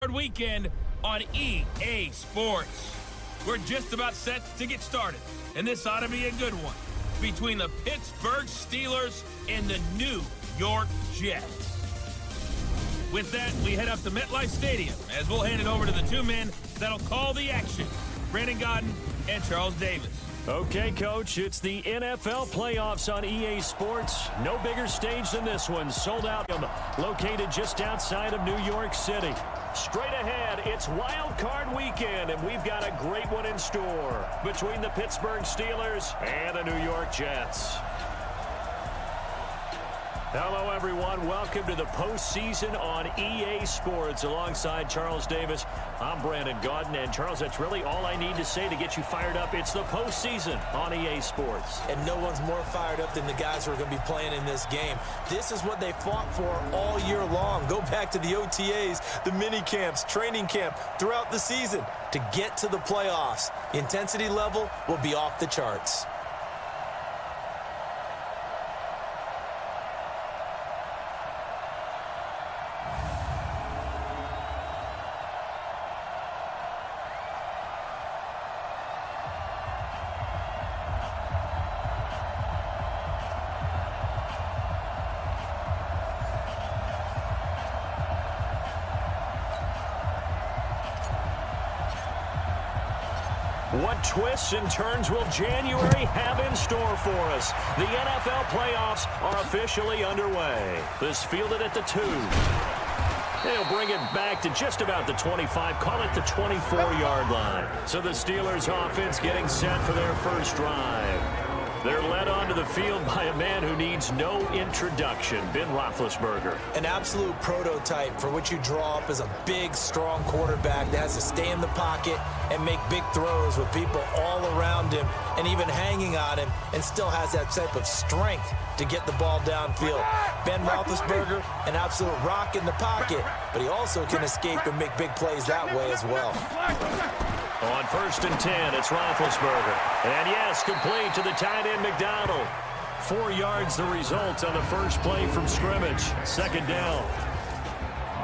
Weekend on EA Sports. We're just about set to get started, and this ought to be a good one between the Pittsburgh Steelers and the New York Jets. With that, we head up to MetLife Stadium as we'll hand it over to the two men that'll call the action, Brandon Godden and Charles Davis. Okay, Coach, it's the NFL playoffs on EA Sports. No bigger stage than this one. Sold out, located just outside of New York City. Straight ahead, it's Wild Card Weekend, and we've got a great one in store between the Pittsburgh Steelers and the New York Jets. Hello, everyone. Welcome to the postseason on EA Sports. Alongside Charles Davis, I'm Brandon Godden. And, Charles, that's really all I need to say to get you fired up. It's the postseason on EA Sports. And no one's more fired up than the guys who are going to be playing in this game. This is what they fought for all year long. Go back to the OTAs, the mini camps, training camp, throughout the season to get to the playoffs. The intensity level will be off the charts. What twists and turns will January have in store for us? The NFL playoffs are officially underway. This fielded at the 2. They'll bring it back to just about the 25, call it the 24-yard line. So the Steelers offense getting set for their first drive. They're led onto the field by a man who needs no introduction, Ben Roethlisberger. An absolute prototype for what you draw up as a big, strong quarterback that has to stay in the pocket and make big throws with people all around him and even hanging on him, and still has that type of strength to get the ball downfield. Ben Roethlisberger, an absolute rock in the pocket, but he also can escape and make big plays that way as well. On 1st and 10, it's Roethlisberger. And yes, complete to the tight end, McDonald. 4 yards the result on the first play from scrimmage. Second down.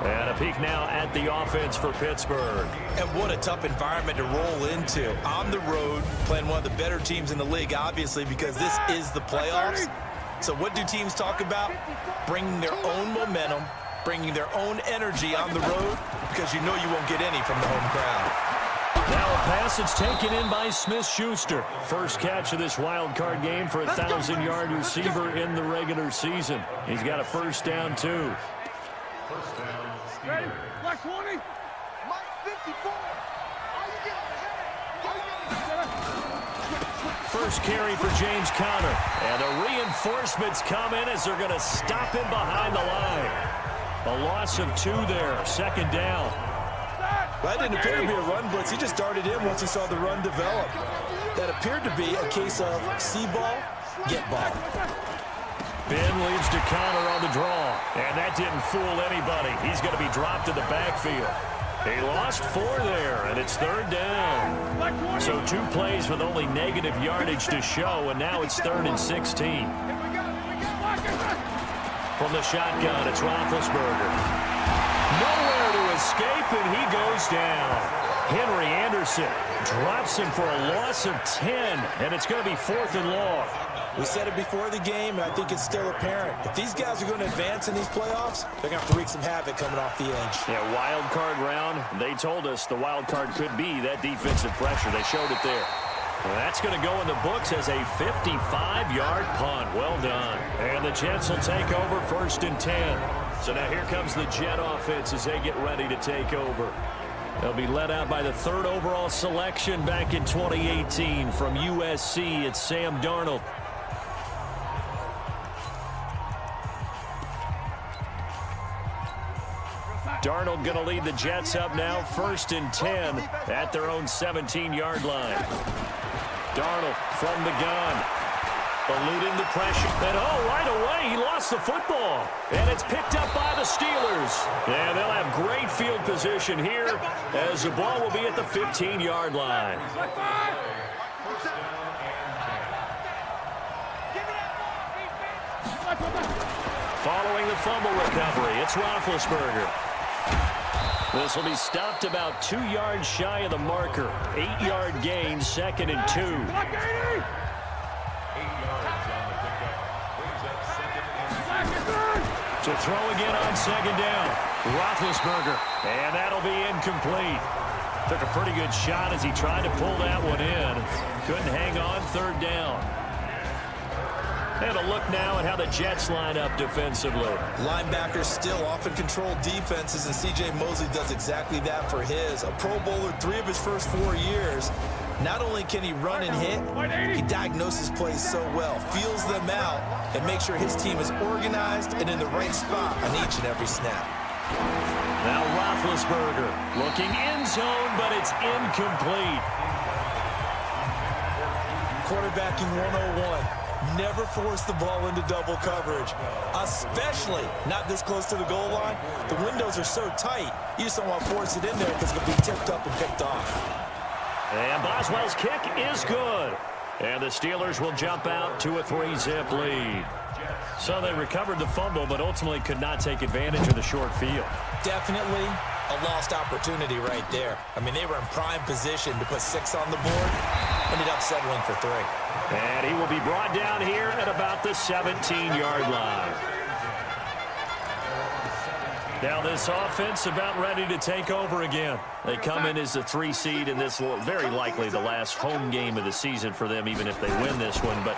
And a peek now at the offense for Pittsburgh. And what a tough environment to roll into. On the road, playing one of the better teams in the league, obviously, because this is the playoffs. So what do teams talk about? Bringing their own momentum, bringing their own energy on the road, because you know you won't get any from the home crowd. Now a pass that's taken in by Smith-Schuster. First catch of this wild card game for a 1,000-yard receiver in the regular season. He's got a first down, too. Ready? Black 20. Mike 54. First carry for James Conner. And the reinforcements come in as they're going to stop him behind the line. A loss of 2 there. Second down. That didn't appear to be a run blitz. He just darted in once he saw the run develop. That appeared to be a case of see ball, get ball. Ben leads to Conner on the draw. And that didn't fool anybody. He's going to be dropped in the backfield. He lost 4 there, and it's 3rd down. So 2 plays with only negative yardage to show, and now it's 3rd and 16. From the shotgun, it's Roethlisberger. Nowhere to escape, and he goes down. Henry Anderson drops him for a loss of 10, and it's going to be 4th and long. We said it before the game, and I think it's still apparent. If these guys are going to advance in these playoffs, they're going to have to wreak some havoc coming off the edge. Yeah, wild card round. They told us the wild card could be that defensive pressure. They showed it there. Well, that's going to go in the books as a 55-yard punt. Well done. And the Jets will take over 1st and 10. So now here comes the Jet offense as they get ready to take over. They'll be led out by the 3rd overall selection back in 2018 from USC. It's Sam Darnold. Darnold going to lead the Jets up now, 1st and 10 at their own 17-yard line. Darnold from the gun. Eluding the pressure. And right away, he lost the football. And it's picked up by the Steelers. And they'll have great field position here as the ball will be at the 15-yard line. Following the fumble recovery, it's Roethlisberger. This will be stopped about 2 yards shy of the marker. 8-yard gain, 2nd and 2. To throw again on 2nd down. Roethlisberger, and that'll be incomplete. Took a pretty good shot as he tried to pull that one in. Couldn't hang on, 3rd down. And a look now at how the Jets line up defensively. Linebackers still often control defenses, and C.J. Mosley does exactly that for his. A Pro Bowler 3 of his first 4 years. Not only can he run and hit, he diagnoses plays so well, feels them out, and makes sure his team is organized and in the right spot on each and every snap. Now Roethlisberger looking end zone, but it's incomplete. Quarterbacking 101. Never force the ball into double coverage, especially not this close to the goal line. The windows are so tight, you just don't want to force it in there because it'll be tipped up and picked off. And Boswell's kick is good. And the Steelers will jump out to a 3-zip lead. So they recovered the fumble, but ultimately could not take advantage of the short field. Definitely a lost opportunity right there. I mean, they were in prime position to put 6 on the board. Ended up settling for 3. And he will be brought down here at about the 17-yard line. Now this offense about ready to take over again. They come in as a 3 seed, and this will very likely the last home game of the season for them, even if they win this one. But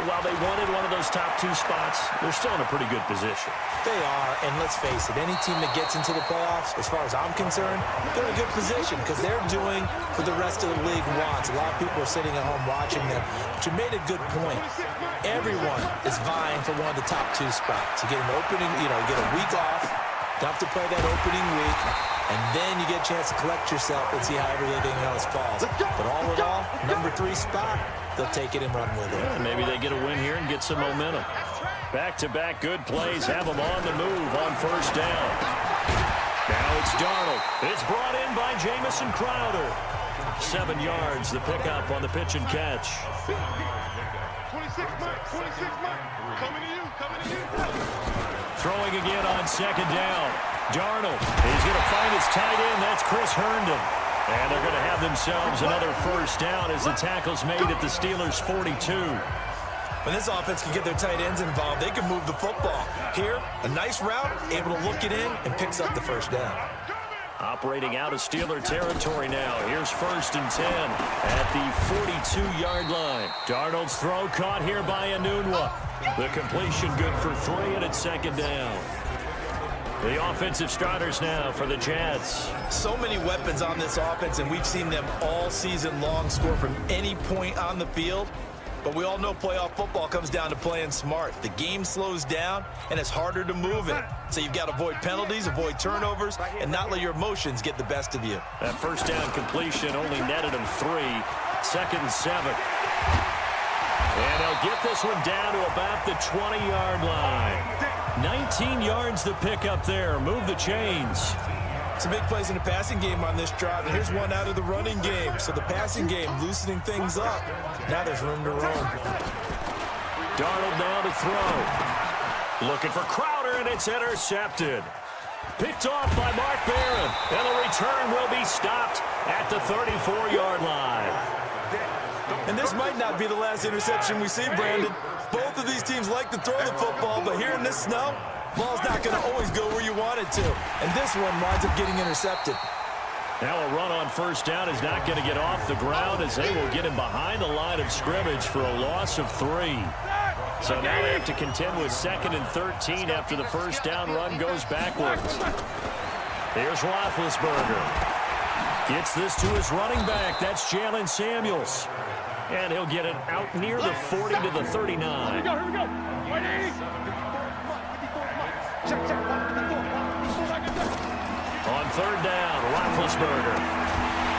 while they wanted one of those top 2 spots, they're still in a pretty good position. They are, and let's face it, any team that gets into the playoffs, as far as I'm concerned, they're in a good position because they're doing what the rest of the league wants. A lot of people are sitting at home watching them, but you made a good point. Everyone is vying for one of the top 2 spots. You get an opening, you get a week off, don't have to play that opening week, and then you get a chance to collect yourself and see how everything else falls. But all in all, number 3 spot, they'll take it and run with it. Yeah, maybe they get a win here and get some momentum. Back-to-back good plays have them on the move on 1st down. Now it's Darnold. It's brought in by Jamison Crowder. 7 yards, the pickup on the pitch and catch. 26 mark, coming to you. Throwing again on 2nd down. Darnold, he's going to find his tight end. That's Chris Herndon. And they're going to have themselves another 1st down as the tackle's made at the Steelers' 42. When this offense can get their tight ends involved, they can move the football. Here, a nice route, able to look it in, and picks up the 1st down. Operating out of Steeler territory now. Here's 1st and 10 at the 42-yard line. Darnold's throw caught here by Enunwa. The completion good for 3, and it's 2nd down. The offensive starters now for the Jets. So many weapons on this offense, and we've seen them all season long score from any point on the field. But we all know playoff football comes down to playing smart. The game slows down, and it's harder to move it. So you've got to avoid penalties, avoid turnovers, and not let your emotions get the best of you. That 1st down completion only netted him 3. 2nd and 7. And they'll get this one down to about the 20-yard line. 19 yards the pick up there. Move the chains. Some big plays in the passing game on this drive, and here's one out of the running game. So the passing game loosening things up. Now there's room to roam. Darnold now to throw. Looking for Crowder, and it's intercepted. Picked off by Mark Barron, and the return will be stopped at the 34-yard line. And this might not be the last interception we see, Brandon. Both of these teams like to throw the football, but here in this snow, ball's not going to always go where you want it to. And this one winds up getting intercepted. Now a run on 1st down is not going to get off the ground as they will get him behind the line of scrimmage for a loss of 3. So now they have to contend with 2nd and 13 after the 1st down run goes backwards. Here's Roethlisberger. Gets this to his running back. That's Jalen Samuels. And he'll get it out near the 40 to the 39. Here we go. On 3rd down, Roethlisberger.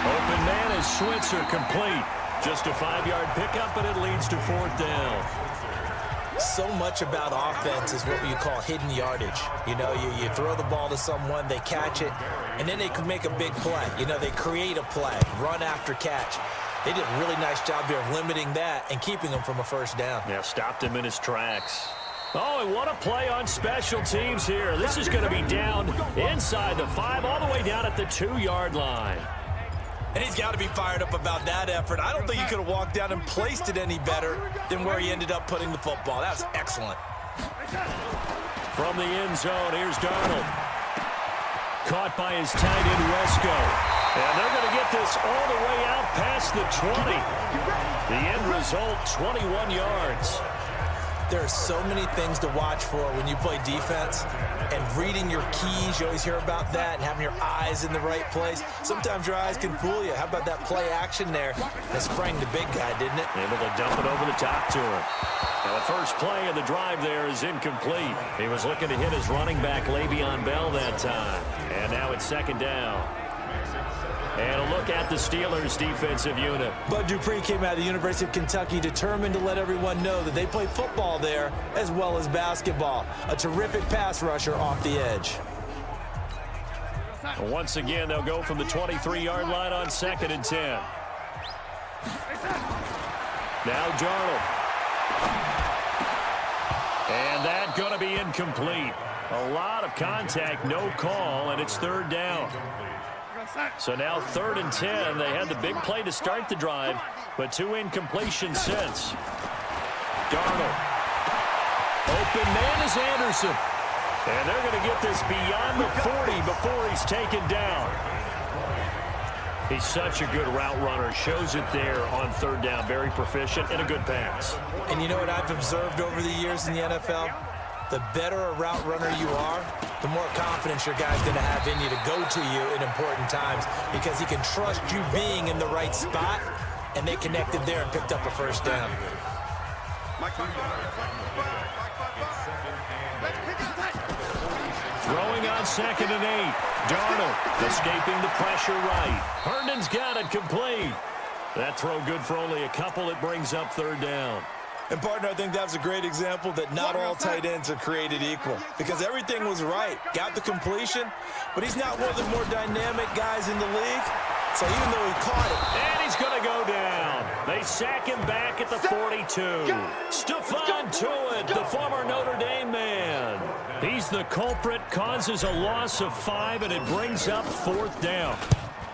Open man is Switzer, complete. Just a 5-yard pickup, but it leads to 4th down. So much about offense is what you call hidden yardage. You throw the ball to someone, they catch it, and then they can make a big play. They create a play, run after catch. They did a really nice job here of limiting that and keeping him from a 1st down. Yeah, stopped him in his tracks. Oh, and what a play on special teams here. This is going to be down inside the 5, all the way down at the 2-yard line. And he's got to be fired up about that effort. I don't think he could have walked down and placed it any better than where he ended up putting the football. That was excellent. From the end zone, here's Darnold. Caught by his tight end, Wesco. And they're going to get this all the way out past the 20. The end result, 21 yards. There are so many things to watch for when you play defense, and reading your keys, you always hear about that, and having your eyes in the right place. Sometimes your eyes can fool you. How about that play action there? That sprang the big guy, didn't it? Able to dump it over the top to him. Now the first play of the drive there is incomplete. He was looking to hit his running back, Le'Veon Bell, that time. And now it's second down. And a look at the Steelers' defensive unit. Bud Dupree came out of the University of Kentucky determined to let everyone know that they play football there as well as basketball. A terrific pass rusher off the edge. Once again, they'll go from the 23-yard line on 2nd and 10. Now Darnold. And that's going to be incomplete. A lot of contact, no call, and it's 3rd down. So now 3rd and 10. They had the big play to start the drive, but 2 incompletions since. Darnold. Open man is Anderson. And they're going to get this beyond the 40 before he's taken down. He's such a good route runner. Shows it there on 3rd down. Very proficient and a good pass. And you know what I've observed over the years in the NFL? The better a route runner you are, the more confidence your guy's going to have in you to go to you in important times, because he can trust you being in the right spot, and they connected there and picked up a 1st down. Throwing on 2nd and 8. Darnold escaping the pressure right. Herndon's got it complete. That throw good for only a couple. It brings up 3rd down. And, partner, I think that's a great example that not all tight ends are created equal, because everything was right. Got the completion, but he's not one of the more dynamic guys in the league. So even though he caught it. And he's going to go down. They sack him back at the 42. Stephon Tuitt, the former Notre Dame man. He's the culprit, causes a loss of 5, and it brings up 4th down.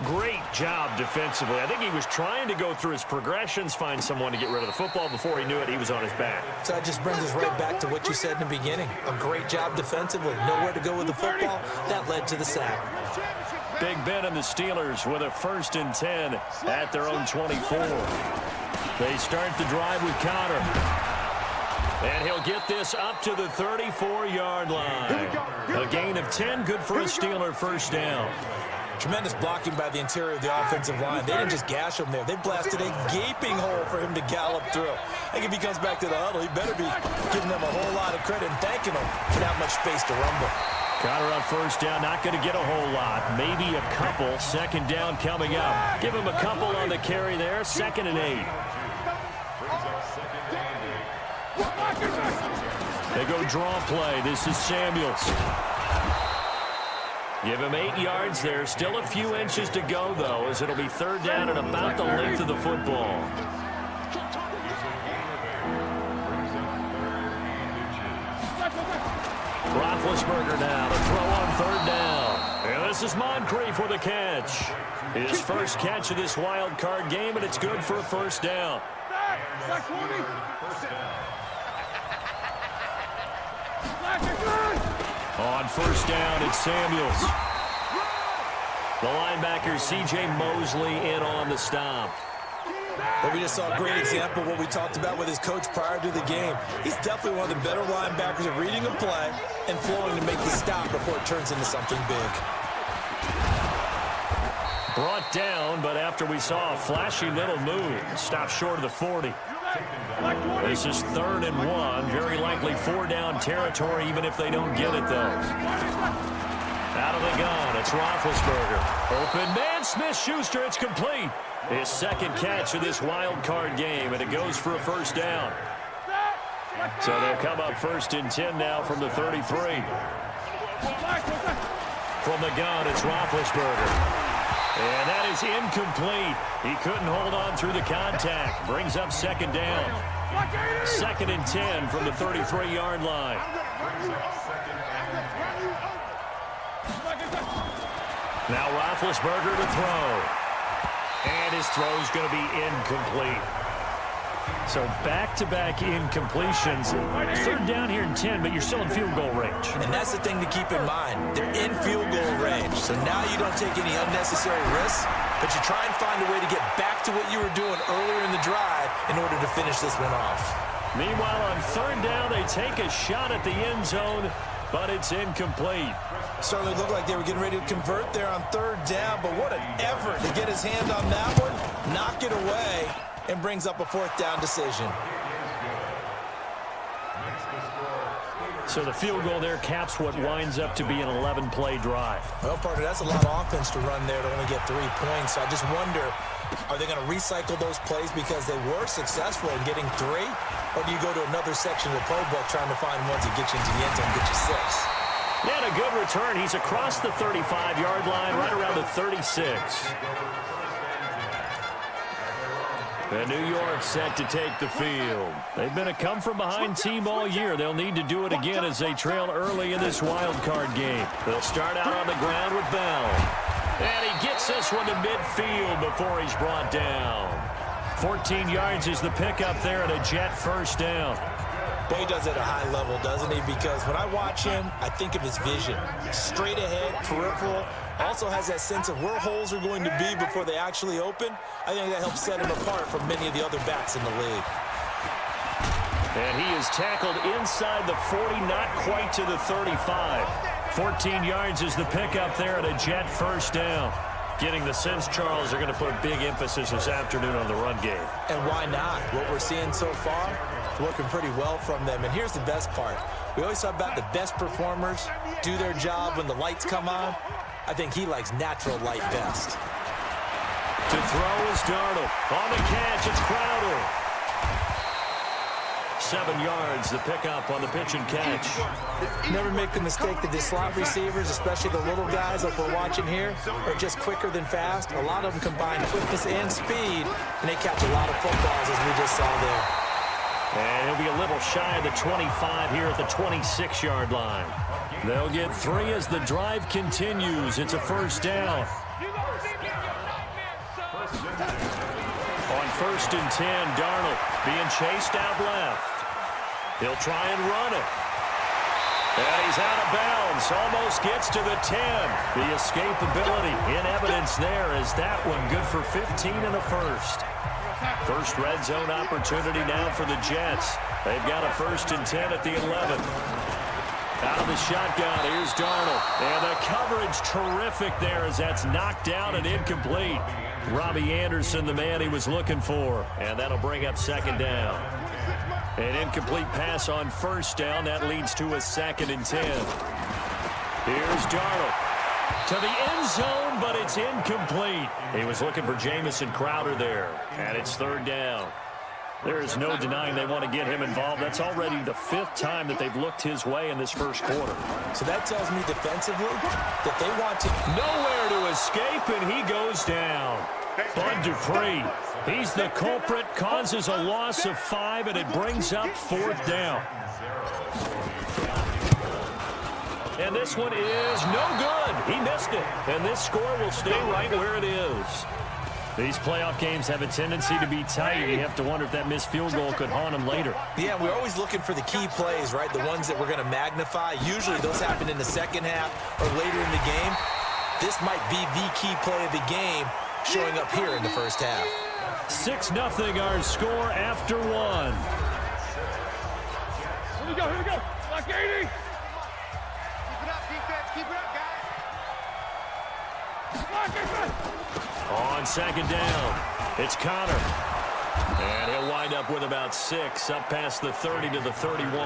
Great job defensively. I think he was trying to go through his progressions, find someone to get rid of the football. Before he knew it, he was on his back. So that just brings us right back to what you said in the beginning. A great job defensively. Nowhere to go with the football. That led to the sack. Big Ben and the Steelers with a 1st and 10 at their own 24. They start the drive with Connor. And he'll get this up to the 34-yard line. A gain of 10, good for a Steeler 1st down. Tremendous blocking by the interior of the offensive line. They didn't just gash him there. They blasted a gaping hole for him to gallop through. I think if he comes back to the huddle, he better be giving them a whole lot of credit and thanking them for that much space to rumble. Connor on 1st down, not going to get a whole lot. Maybe a couple. 2nd down coming up. Give him a couple on the carry there. 2nd and 8. They go draw play. This is Samuels. Give him 8 yards there. Still a few inches to go, though, as it'll be 3rd down and about the length of the football. Roethlisberger now to throw on 3rd down. And this is Moncrief with a catch. His first catch of this wild card game, and it's good for a 1st down. On 1st down, it's Samuels. The linebacker, C.J. Mosley, in on the stop. But we just saw a great example of what we talked about with his coach prior to the game. He's definitely one of the better linebackers at reading a play and flowing to make the stop before it turns into something big. Brought down, but after we saw a flashy little move, stopped short of the 40. This is 3rd and 1. Very likely 4-down territory, even if they don't get it, though. Out of the gun, it's Roethlisberger. Open man, Smith-Schuster, it's complete. His 2nd catch of this wild card game, and it goes for a 1st down. So they'll come up 1st and 10 now from the 33. From the gun, it's Roethlisberger. And that is incomplete. He couldn't hold on through the contact. Brings up 2nd down. 2nd and 10 from the 33-yard line. Now Roethlisberger to throw. And his throw is going to be incomplete. So back-to-back incompletions. 3rd down here and 10, but you're still in field goal range. And that's the thing to keep in mind. They're in field goal range. So now you don't take any unnecessary risks, but you try and find a way to get back to what you were doing earlier in the drive in order to finish this one off. Meanwhile, on 3rd down, they take a shot at the end zone, but it's incomplete. Certainly looked like they were getting ready to convert there on 3rd down, but what an effort to get his hand on that one, knock it away, and brings up a 4th down decision. So the field goal there caps what winds up to be an 11-play drive. Well, partner, that's a lot of offense to run there to only get 3 points. So I just wonder, are they going to recycle those plays because they were successful in getting 3? Or do you go to another section of the playbook trying to find ones that get you into the end zone and get you 6? And a good return. He's across the 35-yard line, right around the 36. And New York set to take the field. They've been a come-from-behind team all year. They'll need to do it again as they trail early in this wild card game. They'll start out on the ground with Bell. And he gets this one to midfield before he's brought down. 14 yards is the pickup there, and a Jet 1st down. Boy, he does it at a high level, doesn't he? Because when I watch him, I think of his vision. Straight ahead, peripheral. Also has that sense of where holes are going to be before they actually open. I think that helps set him apart from many of the other backs in the league. And he is tackled inside the 40, not quite to the 35. 14 yards is the pickup there, and a Jet 1st down. Getting the sense, Charles, are going to put a big emphasis this afternoon on the run game. And why not? What we're seeing so far, working pretty well from them. And here's the best part. We always talk about the best performers do their job when the lights come on. I think he likes natural light best. To throw is Darnold. On the catch, it's Crowder. 7 yards, the pickup on the pitch and catch. Never make the mistake that the slot receivers, especially the little guys like we're watching here, are just quicker than fast. A lot of them combine quickness and speed, and they catch a lot of footballs, as we just saw there. And he'll be a little shy of the 25 here at the 26-yard line. They'll get 3 as the drive continues. It's a 1st down. On 1st and 10, Darnold being chased out left. He'll try and run it. And he's out of bounds. Almost gets to the 10. The escapability in evidence there as that one good for 15 in the 1st. First red zone opportunity now for the Jets. They've got a 1st and 10 at the 11. Out of the shotgun, here's Darnold. And the coverage terrific there as that's knocked down and incomplete. Robbie Anderson, the man he was looking for. And that'll bring up 2nd down. An incomplete pass on 1st down. That leads to a 2nd and 10. Here's Darnold. To the end zone, but it's incomplete. He was looking for Jamison Crowder there. And it's 3rd down. There is no denying they want to get him involved. That's already the 5th time that they've looked his way in this 1st quarter. So that tells me defensively that they want to... Nowhere to escape, and he goes down. Bud Dupree, he's the culprit, causes a loss of 5, and it brings up 4th down. And this one is no good. He missed it, and this score will stay right where it is. These playoff games have a tendency to be tight. You have to wonder if that missed field goal could haunt them later. Yeah, we're always looking for the key plays, right? The ones that we're going to magnify. Usually those happen in the 2nd half or later in the game. This might be the key play of the game showing up here in the 1st half. 6-0 our score after 1. Here we go, here we go. Like 80. Keep it up, defense. Keep it up, guys. On 2nd down, it's Connor. And he'll wind up with about 6, up past the 30 to the 31.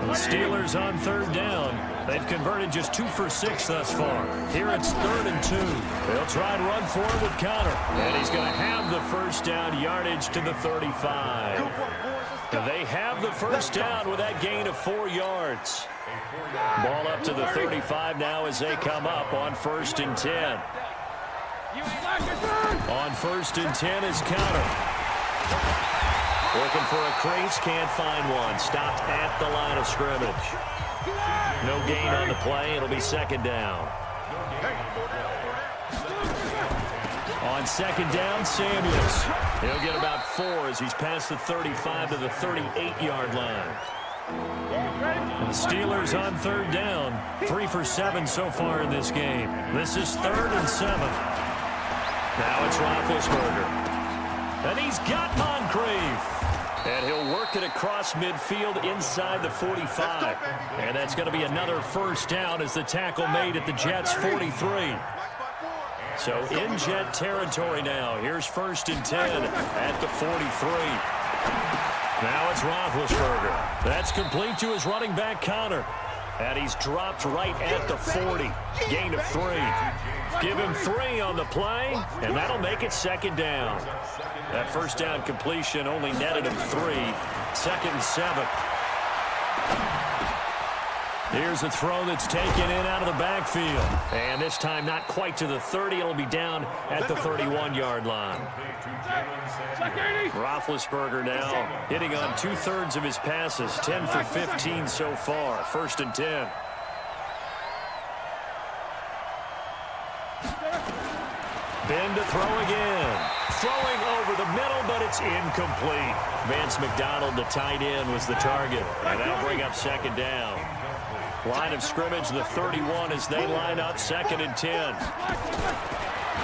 The Steelers on 3rd down. They've converted just 2 for 6 thus far. Here it's 3rd and 2. They'll try and run for it with Connor. And he's going to have the 1st down, yardage to the 35. And they have the 1st down with that gain of 4 yards. Ball up to the 35 now as they come up on 1st and 10. On 1st and 10 is Connor. Looking for a crease, can't find one. Stopped at the line of scrimmage. No gain on the play. It'll be second down. On second down, Samuels. He'll get about 4 as he's past the 35 to the 38-yard line. And the Steelers on third down. 3 for 7 so far in this game. This is 3rd and 7. Now it's Roethlisberger. And he's got Moncrief. And he'll work it across midfield inside the 45. And that's going to be another first down as the tackle made at the Jets' 43. So in Jet territory now. Here's 1st and 10 at the 43. Now it's Roethlisberger. That's complete to his running back, Connor. And he's dropped right at the 40. Gain of 3. Give him 3 on the play, and that'll make it second down. That first down completion only netted him 3. 2nd and 7. Here's a throw that's taken in out of the backfield. And this time not quite to the 30. It'll be down at the 31-yard line. Roethlisberger now hitting on 2/3 of his passes. 10 for 15 so far. 1st and 10. Ben to throw again. Throwing over the middle, but it's incomplete. Vance McDonald, the tight end, was the target. And that'll bring up second down. Line of scrimmage, the 31 as they line up 2nd and 10.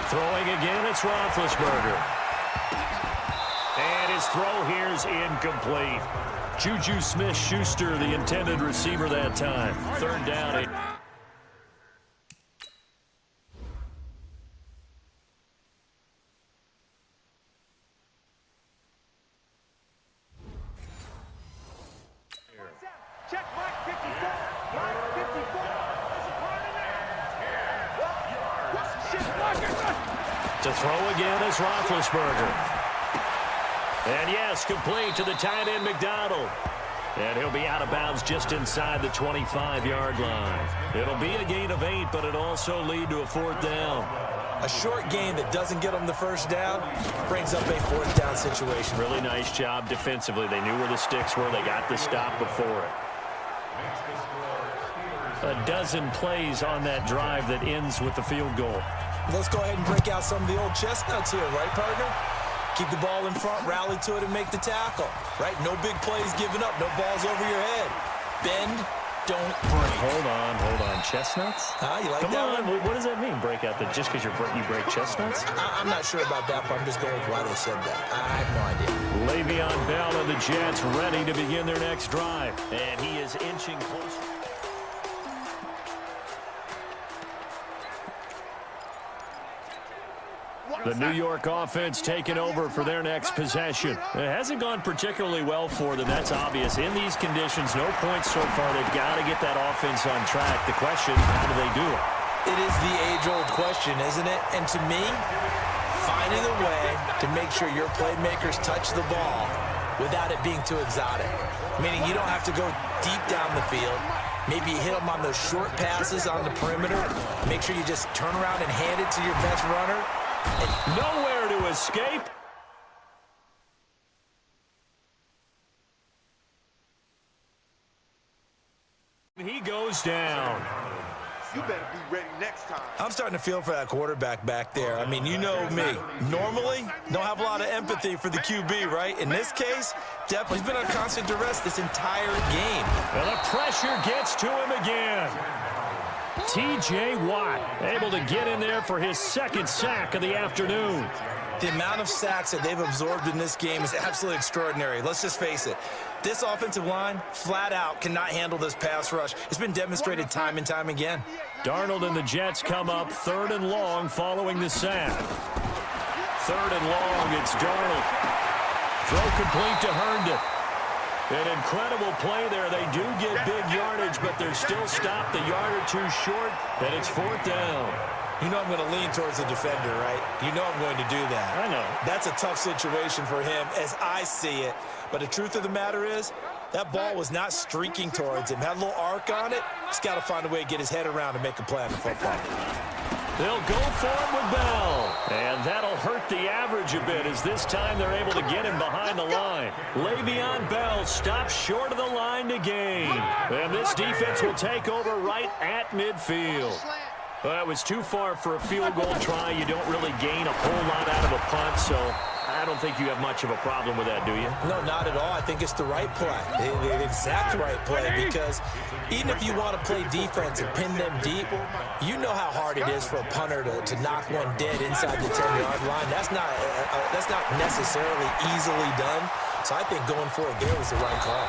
Throwing again, it's Roethlisberger. And his throw here is incomplete. Juju Smith-Schuster, the intended receiver that time. 3rd down. Check Mike 54. Mike 54. To throw again is Roethlisberger. And yes, complete to the tight end McDonald. And he'll be out of bounds just inside the 25-yard line. It'll be a gain of 8, but it'll also lead to a 4th down. A short gain that doesn't get them the first down brings up a 4th down situation. Really nice job defensively. They knew where the sticks were. They got the stop before it. A dozen plays on that drive that ends with the field goal. Let's go ahead and break out some of the old chestnuts here, right, partner? Keep the ball in front, rally to it, and make the tackle, right? No big plays given up, no balls over your head. Bend, don't break. Hold on. Chestnuts? You like Come that on. one? What does that mean, break out? That just because you break chestnuts? I'm not sure about that, but I'm just going with why they said that. I have no idea. Le'Veon Bell and the Jets ready to begin their next drive. And he is inching closer. The New York offense taking over for their next possession. It hasn't gone particularly well for them. That's obvious. In these conditions, no points so far. They've got to get that offense on track. The question, how do they do it? It is the age-old question, isn't it? And to me, finding a way to make sure your playmakers touch the ball without it being too exotic. Meaning you don't have to go deep down the field. Maybe you hit them on those short passes on the perimeter. Make sure you just turn around and hand it to your best runner. Nowhere to escape. He goes down. You better be ready next time. I'm starting to feel for that quarterback back there. I mean, you know me. Normally, don't have a lot of empathy for the QB, right? In this case, definitely he's been on constant duress this entire game. And the pressure gets to him again. T.J. Watt able to get in there for his 2nd sack of the afternoon. The amount of sacks that they've absorbed in this game is absolutely extraordinary. Let's just face it. This offensive line, flat out, cannot handle this pass rush. It's been demonstrated time and time again. Darnold and the Jets come up 3rd and long following the sack. 3rd and long, it's Darnold. Throw complete to Herndon. An incredible play there. They do get big yardage, but they're still stopped a yard or two short, and it's 4th down. You know I'm going to lean towards the defender, right? You know I'm going to do that. I know. That's a tough situation for him as I see it. But the truth of the matter is, that ball was not streaking towards him. Had a little arc on it. He's got to find a way to get his head around and make a play on the football. They'll go for it with Bell. And that'll hurt the average a bit as this time they're able to get him behind the line. Le'Veon Bell stops short of the line to gain. And this defense will take over right at midfield. Well, it was too far for a field goal try. You don't really gain a whole lot out of a punt, so I don't think you have much of a problem with that, do you? No, not at all. I think it's the right play, the exact right play, because even if you want to play defense and pin them deep, you know how hard it is for a punter to knock one dead inside the 10-yard line. That's not necessarily easily done. So I think going for it there was the right call.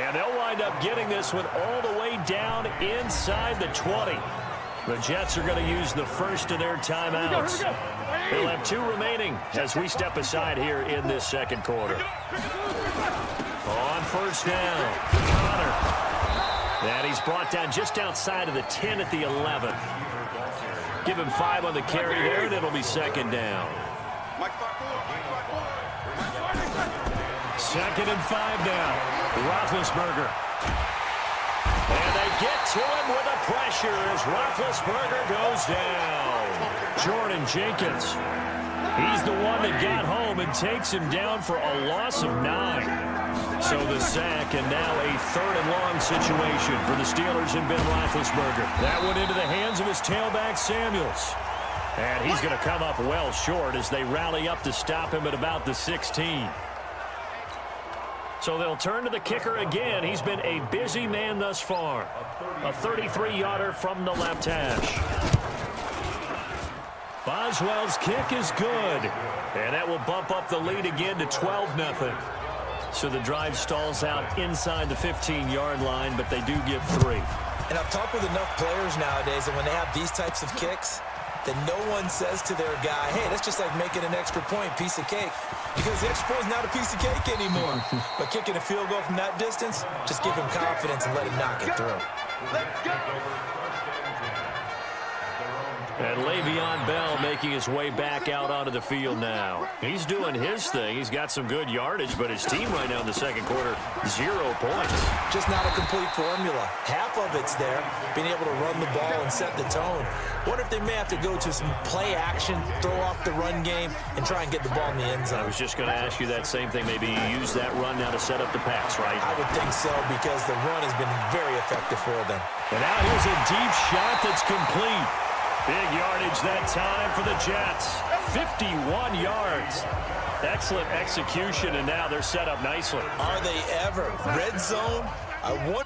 And they'll wind up getting this one all the way down inside the 20. The Jets are going to use the first of their timeouts. They'll have 2 remaining as we step aside here in this second quarter. On first down, Connor. And he's brought down just outside of the 10 at the 11. Give him 5 on the carry there, and it'll be second down. Second and 5 now. Roethlisberger. And they get to him with the pressure as Roethlisberger goes down. Jordan Jenkins. He's the one that got home and takes him down for a loss of 9. So the sack, and now a 3rd and long situation for the Steelers and Ben Roethlisberger. That went into the hands of his tailback, Samuels. And he's going to come up well short as they rally up to stop him at about the 16. So they'll turn to the kicker again. He's been a busy man thus far. A 33-yarder from the left hash. Boswell's kick is good. And that will bump up the lead again to 12-0. So the drive stalls out inside the 15-yard line, but they do give 3. And I've talked with enough players nowadays, and when they have these types of kicks, that no one says to their guy, hey, that's just like making an extra point, piece of cake. Because the extra point is not a piece of cake anymore. But kicking a field goal from that distance, just give him confidence and let him knock it through. Let's go. And Le'Veon Bell making his way back out onto the field now. He's doing his thing. He's got some good yardage, but his team right now in the second quarter, 0 points. Just not a complete formula. Half of it's there, being able to run the ball and set the tone. Wonder if they may have to go to some play action, throw off the run game, and try and get the ball in the end zone. I was just going to ask you that same thing. Maybe use that run now to set up the pass, right? I would think so, because the run has been very effective for them. And now here's a deep shot that's complete. Big yardage that time for the Jets. 51 yards. Excellent execution, and now they're set up nicely. Are they ever? Red zone? I wonder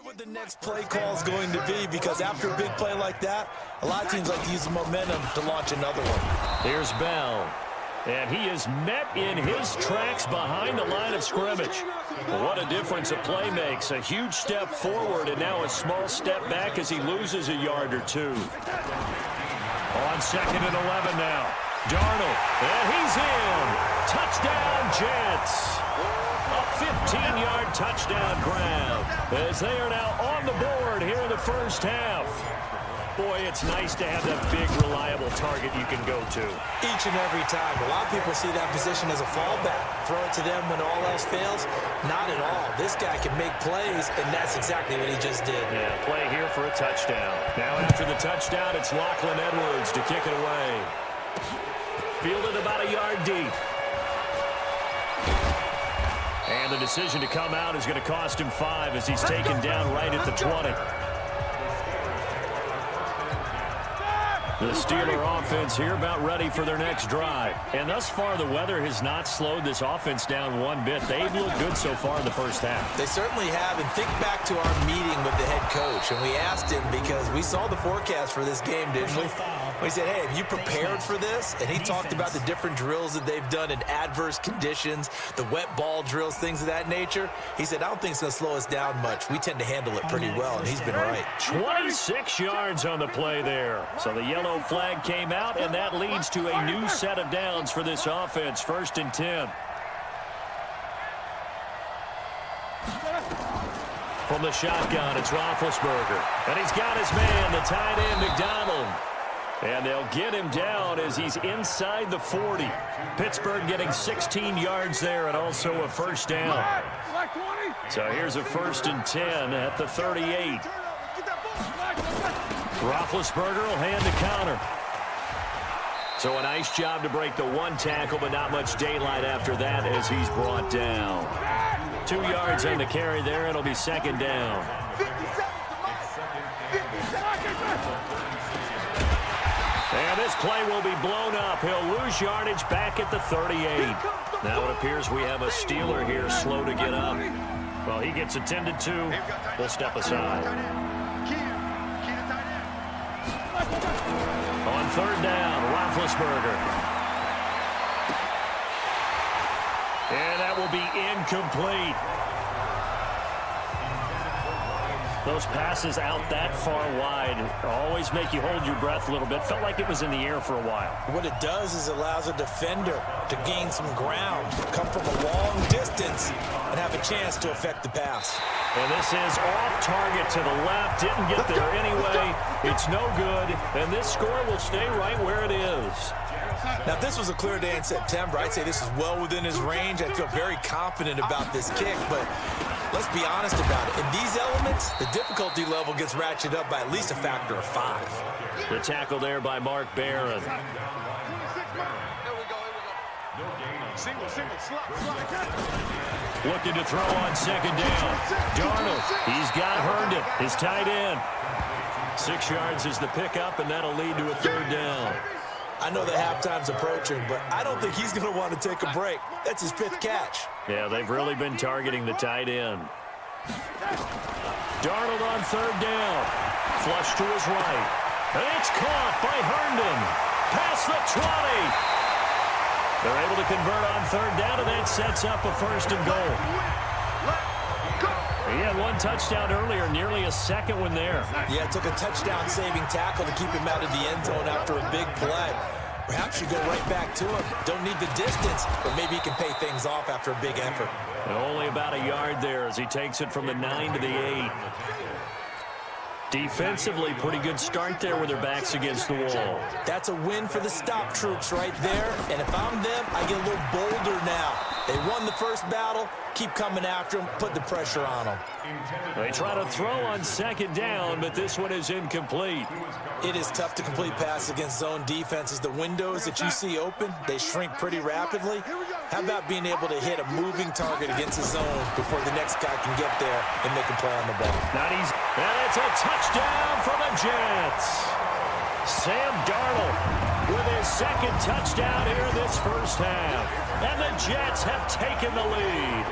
what the next play call is going to be, because after a big play like that, a lot of teams like to use the momentum to launch another one. Here's Bell. And he is met in his tracks behind the line of scrimmage. What a difference a play makes. A huge step forward and now a small step back as he loses a yard or 2. On second and 11 now. Darnold. And he's in. Touchdown, Jets. A 15-yard touchdown grab as they are now on the board here in the first half. Boy, it's nice to have that big, reliable target you can go to. Each and every time. A lot of people see that position as a fallback. Throw it to them when all else fails. Not at all. This guy can make plays, and that's exactly what he just did. Yeah, play here for a touchdown. Now after the touchdown, it's Lachlan Edwards to kick it away. Fielded about a yard deep. And the decision to come out is going to cost him 5 as he's taken down right at the 20. The Steeler offense here about ready for their next drive. And thus far, the weather has not slowed this offense down one bit. They've looked good so far in the first half. They certainly have. And think back to our meeting with the head coach. And we asked him, because we saw the forecast for this game, didn't we? We said, hey, have you prepared for this? And he talked about the different drills that they've done in adverse conditions, the wet ball drills, things of that nature. He said, I don't think it's going to slow us down much. We tend to handle it pretty well, and he's been right. 26 yards on the play there. So the yellow flag came out, and that leads to a new set of downs for this offense. 1st and 10. From the shotgun, it's Roethlisberger. And he's got his man, the tight end, McDonald. And they'll get him down as he's inside the 40. Pittsburgh getting 16 yards there and also a first down. So here's a 1st and 10 at the 38. Roethlisberger will hand the counter. So a nice job to break the one tackle, but not much daylight after that as he's brought down. 2 yards on the carry there. It'll be 2nd down. And this play will be blown up. He'll lose yardage back at the 38. Now it appears we have a Steeler here slow to get up. Well, he gets attended to. We'll step aside. On 3rd down, Roethlisberger. And that will be incomplete. Those passes out that far wide always make you hold your breath a little bit. Felt like it was in the air for a while. What it does is allows a defender to gain some ground, come from a long distance, and have a chance to affect the pass. And this is off target to the left. Didn't get there anyway. It's no good. And this score will stay right where it is. Now, if this was a clear day in September, I'd say this is well within his range. I feel very confident about this kick, but let's be honest about it. In these elements, the difficulty level gets ratcheted up by at least a factor of 5. The tackle there by Mark Barron. Looking to throw on 2nd down. Darnold, he's got Herndon, his tight end. 6 yards is the pickup, and that'll lead to a 3rd down. I know that halftime's approaching, but I don't think he's going to want to take a break. That's his 5th catch. Yeah, they've really been targeting the tight end. Darnold on 3rd down. Flush to his right. And it's caught by Herndon. Past the 20. They're able to convert on 3rd down, and that sets up a 1st and goal. He had 1 touchdown earlier, nearly a 2nd one there. Yeah, it took a touchdown-saving tackle to keep him out of the end zone after a big play. Perhaps you go right back to him. Don't need the distance, but maybe he can pay things off after a big effort. And only about a yard there as he takes it from the 9 to the 8. Defensively, pretty good start there with their backs against the wall. That's a win for the stop troops right there. And if I'm them, I get a little bolder now. They won the first battle. Keep coming after them. Put the pressure on them. They try to throw on 2nd down, but this one is incomplete. It is tough to complete passes against zone defenses. The windows that you see open, they shrink pretty rapidly. How about being able to hit a moving target against a zone before the next guy can get there and make a play on the ball? Not easy. And it's a touchdown for the Jets. Sam Darnold with his 2nd touchdown here in this first half. And the Jets have taken the lead.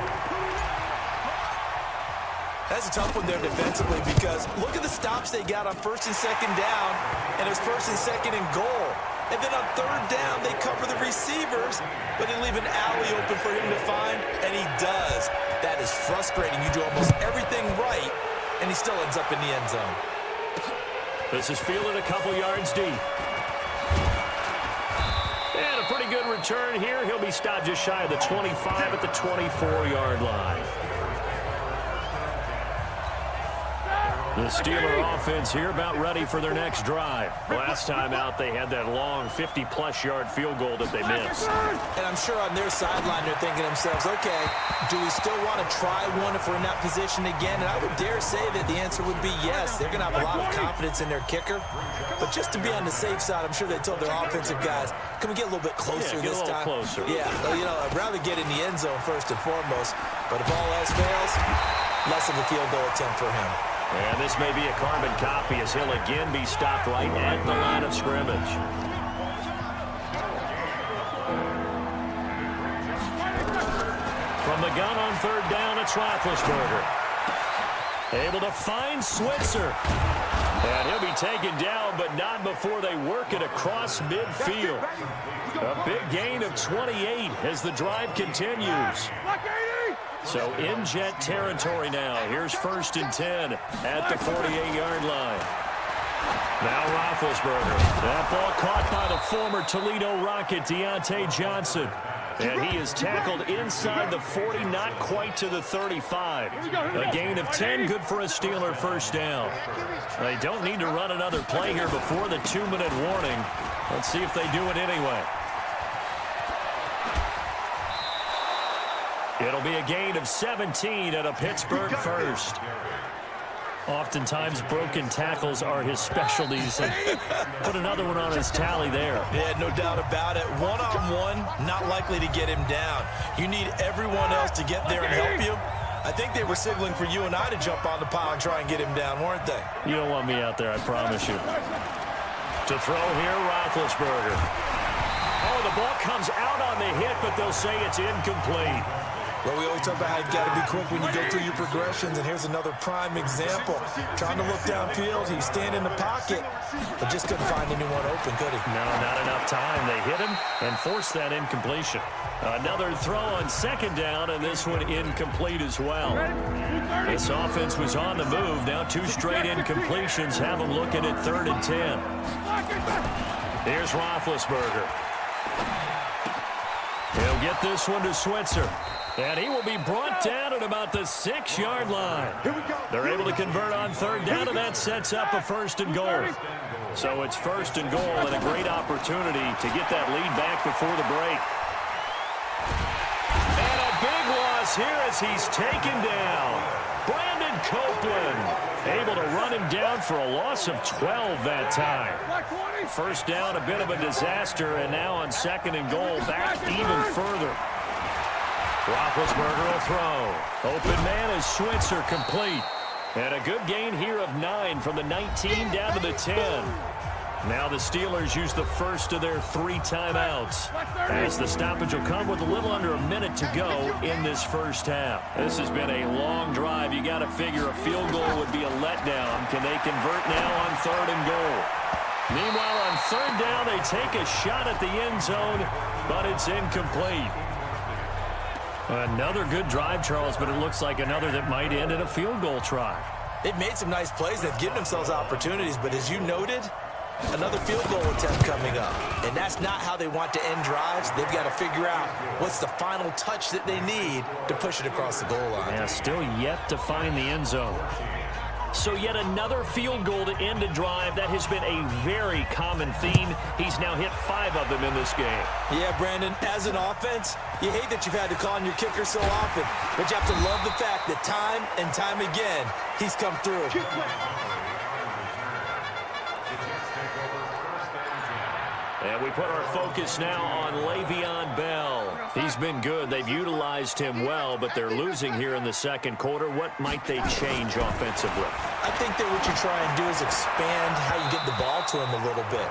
That's a tough one there defensively because look at the stops they got on 1st and 2nd down, and it was 1st and 2nd and goal. And then on 3rd down, they cover the receivers, but they leave an alley open for him to find, and he does. That is frustrating. You do almost everything right, and he still ends up in the end zone. This is fielded a couple yards deep. And a pretty good return here. He'll be stopped just shy of the 25 at the 24-yard line. The Steeler offense here about ready for their next drive. Last time out, they had that long 50-plus yard field goal that they missed. And I'm sure on their sideline, they're thinking to themselves, okay, do we still want to try one if we're in that position again? And I would dare say that the answer would be yes. They're going to have a lot of confidence in their kicker. But just to be on the safe side, I'm sure they told their offensive guys, can we get a little bit closer this time? Closer. Yeah, you know, I'd rather get in the end zone first and foremost. But if all else fails, less of a field goal attempt for him. And this may be a carbon copy as he'll again be stopped right at the line of scrimmage. From the gun on 3rd down, it's Roethlisberger. Able to find Switzer. And he'll be taken down, but not before they work it across midfield. A big gain of 28 as the drive continues. So in Jet territory now. Here's 1st and 10 at the 48-yard line. Now Roethlisberger. That ball caught by the former Toledo Rocket, Deontay Johnson. And he is tackled inside the 40, not quite to the 35. A gain of 10, good for a Steeler first down. They don't need to run another play here before the 2-minute warning. Let's see if they do it anyway. It'll be a gain of 17 at a Pittsburgh first. Oftentimes, broken tackles are his specialties. And put another one on his tally there. Yeah, no doubt about it. One-on-one, not likely to get him down. You need everyone else to get there and help you. I think they were signaling for you and I to jump on the pile and try and get him down, weren't they? You don't want me out there, I promise you. To throw here, Roethlisberger. Oh, the ball comes out on the hit, but they'll say it's incomplete. Well, we always talk about how you've got to be quick when you go through your progressions, and here's another prime example. Trying to look downfield, he's standing in the pocket, but just couldn't find anyone open, could he? No, not enough time. They hit him and forced that incompletion. Another throw on second down, and this one incomplete as well. This offense was on the move. Now 2 straight incompletions have them looking at 3rd and 10. Here's Roethlisberger. He'll get this one to Switzer. And he will be brought down at about the 6-yard line. They're able to convert on 3rd down, and that sets up a 1st and goal. So it's 1st and goal, and a great opportunity to get that lead back before the break. And a big loss here as he's taken down. Brandon Copeland able to run him down for a loss of 12 that time. 1st down, a bit of a disaster, and now on 2nd and goal, back even further. Roethlisberger will throw. Open man is Switzer, complete. And a good gain here of 9 from the 19 down to the 10. Now the Steelers use the first of their 3 timeouts, as the stoppage will come with a little under a minute to go in this first half. This has been a long drive. You got to figure a field goal would be a letdown. Can they convert now on 3rd and goal? Meanwhile, on 3rd down, they take a shot at the end zone, but it's incomplete. Another good drive, Charles, but it looks like another that might end in a field goal try. They've made some nice plays. They've given themselves opportunities, but as you noted, another field goal attempt coming up. And that's not how they want to end drives. They've got to figure out what's the final touch that they need to push it across the goal line. Yeah, still yet to find the end zone. So yet another field goal to end a drive. That has been a very common theme. He's now hit 5 of them in this game. Yeah, Brandon, as an offense, you hate that you've had to call on your kicker so often, but you have to love the fact that time and time again, he's come through. And we put our focus now on Le'Veon Bell. He's been good. They've utilized him well, but they're losing here in the 2nd quarter. What might they change offensively? I think that what you try and do is expand how you get the ball to him a little bit.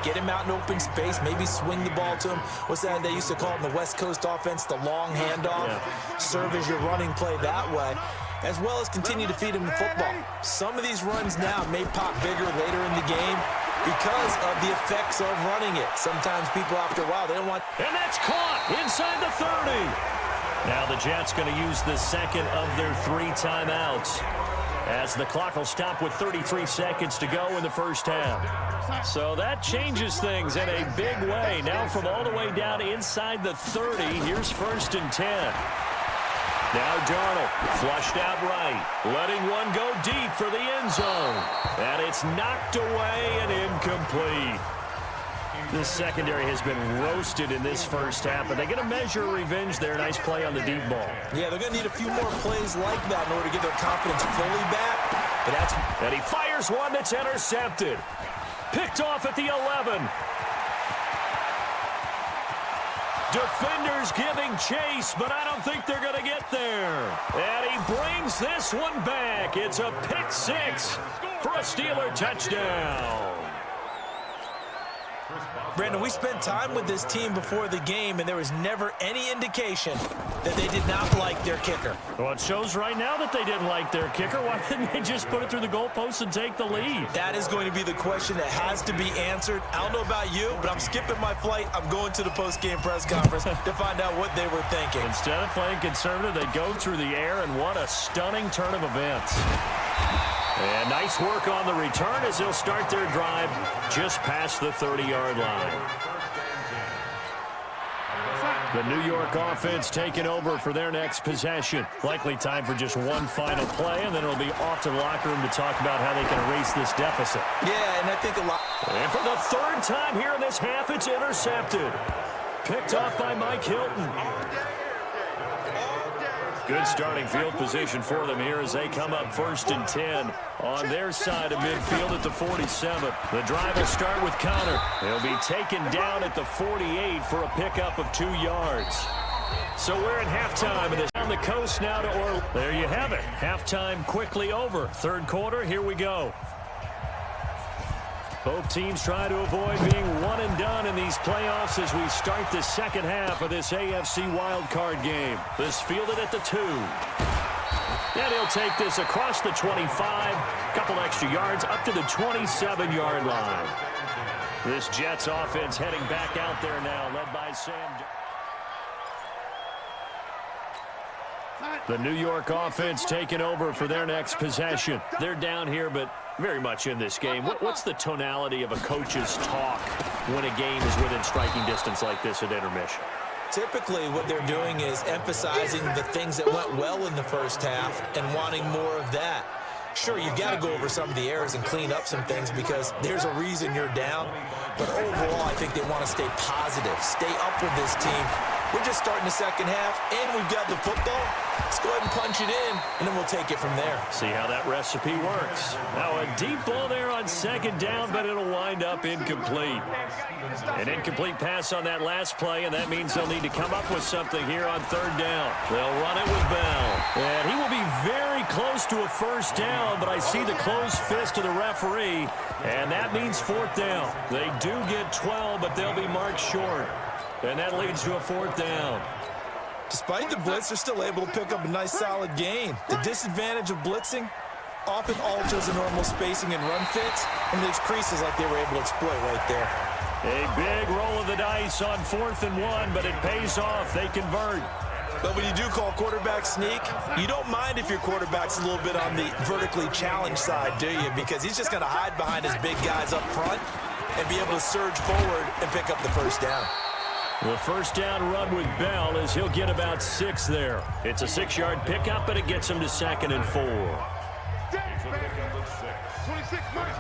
Get him out in open space, maybe swing the ball to him. What's that they used to call it in the West Coast offense, the long handoff? Yeah. Serve as your running play that way, as well as continue to feed him the football. Some of these runs now may pop bigger later in the game because of the effects of running it. Sometimes people, after a while, they don't want... And that's caught inside the 30. Now the Jets going to use the 2nd of their 3 timeouts, as the clock will stop with 33 seconds to go in the first half. So that changes things in a big way. Now from all the way down inside the 30, here's 1st and 10. Now Darnold, flushed out right, letting one go deep for the end zone. And it's knocked away and incomplete. The secondary has been roasted in this first half, but they're going to measure revenge there. Nice play on the deep ball. Yeah, they're going to need a few more plays like that in order to get their confidence fully back. But and he fires one that's intercepted. Picked off at the 11. Defenders giving chase, but I don't think they're going to get there. And he brings this one back. It's a pick 6 for a Steeler touchdown. Brandon, we spent time with this team before the game, and there was never any indication that they did not like their kicker. Well, it shows right now that they didn't like their kicker. Why didn't they just put it through the goalpost and take the lead? That is going to be the question that has to be answered. I don't know about you, but I'm skipping my flight. I'm going to the post-game press conference to find out what they were thinking. Instead of playing conservative, they go through the air, and what a stunning turn of events. And nice work on the return as they'll start their drive just past the 30-yard line. The New York offense taking over for their next possession. Likely time for just one final play, and then it'll be off to the locker room to talk about how they can erase this deficit. Yeah, and I think a lot. And for the third time here in this half, it's intercepted. Picked off by Mike Hilton. Good starting field position for them here as they come up 1st and 10 on their side of midfield at the 47. The drive will start with Connor. He'll be taken down at the 48 for a pickup of 2 yards. So we're at halftime, and it's down the coast now to Orlando. There you have it. Halftime quickly over. Third quarter, here we go. Both teams try to avoid being one and done in these playoffs as we start the second half of this AFC wildcard game. This fielded at the 2. And he'll take this across the 25, couple extra yards up to the 27-yard line. This Jets offense heading back out there now, led by Sam. The New York offense taking over for their next possession. They're down here, but very much in this game. What's the tonality of a coach's talk when a game is within striking distance like this at intermission? Typically, what they're doing is emphasizing the things that went well in the first half and wanting more of that. Sure, you've got to go over some of the errors and clean up some things because there's a reason you're down. But overall, I think they want to stay positive, stay up with this team. We're just starting the second half, and we've got the football. Let's go ahead and punch it in, and then we'll take it from there. See how that recipe works. Now a deep ball there on second down, but it'll wind up incomplete. An incomplete pass on that last play, and that means they'll need to come up with something here on third down. They'll run it with Bell. And he will be very close to a first down, but I see the closed fist of the referee, and that means fourth down. They do get 12, but they'll be marked short. And that leads to a fourth down. Despite the blitz, they're still able to pick up a nice, solid gain. The disadvantage of blitzing often alters the normal spacing and run fits, and leaves creases like they were able to exploit right there. A big roll of the dice on 4th and 1, but it pays off. They convert. But when you do call quarterback sneak, you don't mind if your quarterback's a little bit on the vertically challenged side, do you? Because he's just going to hide behind his big guys up front and be able to surge forward and pick up the first down. The first down run with Bell is he'll get about 6 there. It's a 6-yard pickup, but it gets him to 2nd and 4. 26 months.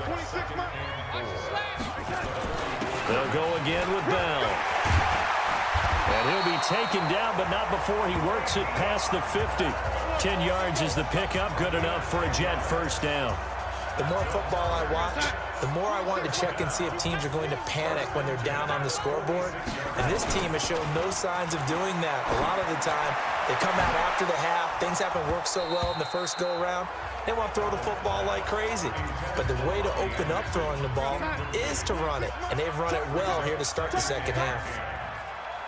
They'll go again with Bell. And he'll be taken down, but not before he works it past the 50. 10 yards is the pickup, good enough for a Jet first down. The more football I watch, the more I want to check and see if teams are going to panic when they're down on the scoreboard. And this team has shown no signs of doing that. A lot of the time, they come out after the half. Things haven't worked so well in the first go-around. They want to throw the football like crazy. But the way to open up throwing the ball is to run it. And they've run it well here to start the second half.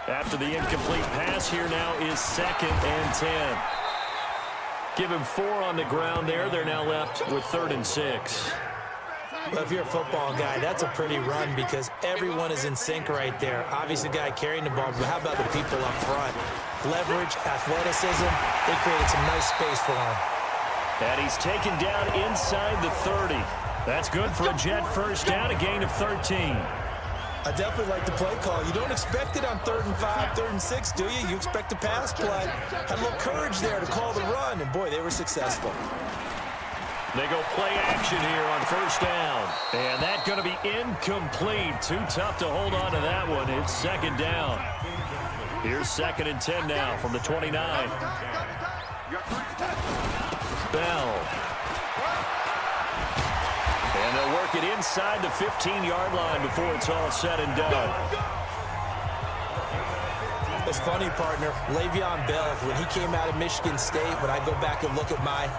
After the incomplete pass, here now is 2nd and 10. Give him 4 on the ground there. They're now left with 3rd and 6. Well, if you're a football guy, that's a pretty run because everyone is in sync right there. Obviously, the guy carrying the ball, but how about the people up front? Leverage, athleticism, they created some nice space for him. And he's taken down inside the 30. That's good for a Jet first down, a gain of 13. I definitely like the play call. You don't expect it on 3rd and 5, 3rd and 6, do you? You expect a pass play. Had a little courage there to call the run, and boy, they were successful. They go play action here on first down. And that's going to be incomplete. Too tough to hold on to that one. It's 2nd down. Here's 2nd and 10 now from the 29. Bell. And they'll work it inside the 15-yard line before it's all said and done. It's funny, partner. Le'Veon Bell, when he came out of Michigan State, when I go back and look at my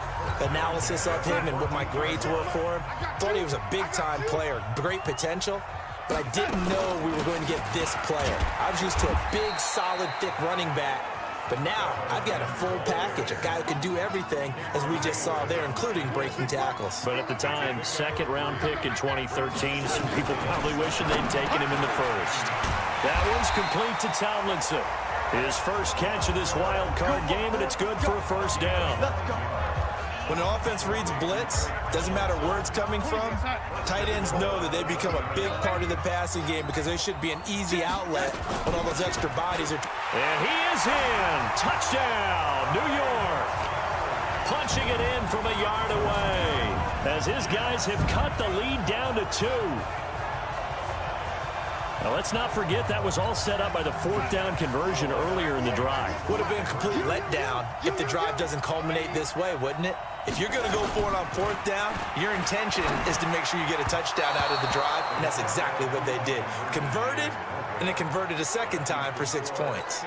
analysis of him and what my grades were for him, thought he was a big-time player, great potential, but I didn't know we were going to get this player. I was used to a big, solid, thick running back. But now, I've got a full package, a guy who can do everything, as we just saw there, including breaking tackles. But at the time, 2nd-round pick in 2013, some people probably wishing they'd taken him in the first. That one's complete to Tomlinson. His first catch of this wild card game, and it's good for a first down. When an offense reads blitz, doesn't matter where it's coming from, tight ends know that they become a big part of the passing game because they should be an easy outlet when all those extra bodies are... And he is in. Touchdown, New York. Punching it in from a yard away as his guys have cut the lead down to 2. Now, let's not forget that was all set up by the 4th down conversion earlier in the drive. Would have been a complete letdown if the drive doesn't culminate this way, wouldn't it? If you're going to go for it on 4th down, your intention is to make sure you get a touchdown out of the drive, and that's exactly what they did. Converted, and it converted a second time for 6 points.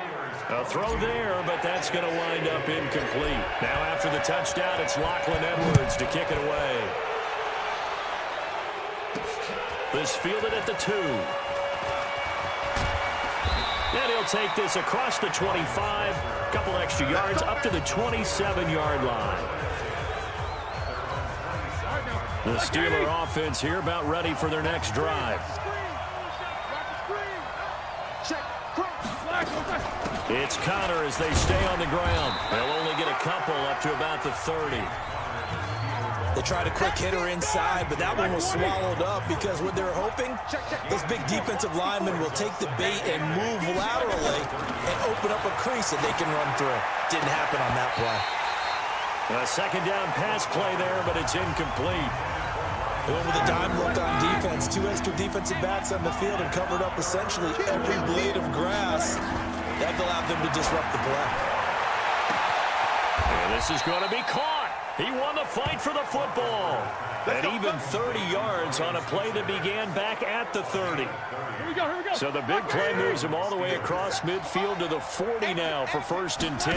A throw there, but that's going to wind up incomplete. Now after the touchdown, it's Lachlan Edwards to kick it away. This fielded at the 2. And he'll take this across the 25, a couple extra yards up to the 27-yard line. The Steeler offense here about ready for their next drive. It's Connor as they stay on the ground. They'll only get a couple up to about the 30. They tried a quick hitter inside, but that one was swallowed up because what they're hoping, those big defensive linemen will take the bait and move laterally and open up a crease that they can run through. Didn't happen on that play. A second down pass play there, but it's incomplete. They went with a dime look on defense. 2 extra defensive backs on the field and covered up essentially every blade of grass. That allowed them to disrupt the play. And this is going to be caught. He won the fight for the football. And even 30 yards on a play that began back at the 30. Here we go. So the big play moves him all the way across midfield to the 40 now for 1st and 10.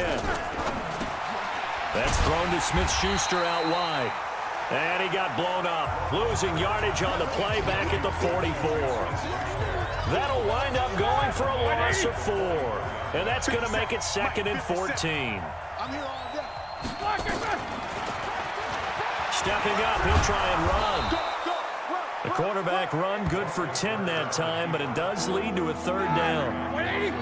That's thrown to Smith-Schuster out wide. And he got blown up, losing yardage on the play back at the 44. That'll wind up going for a loss of 4. And that's going to make it 2nd and 14. I'm here all day. Stepping up, he'll try and run. The quarterback run good for 10 that time, but it does lead to a 3rd down. 180.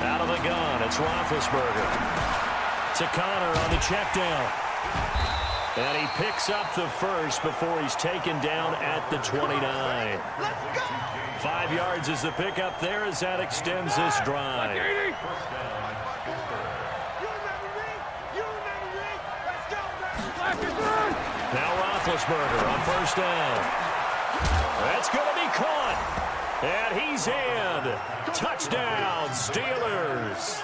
Out of the gun, it's Roethlisberger. To Connor on the check down. And he picks up the first before he's taken down at the 29. 5 yards is the pickup there as that extends this drive. Now Roethlisberger on 1st down. That's going to be caught. And he's in. Touchdown, Steelers.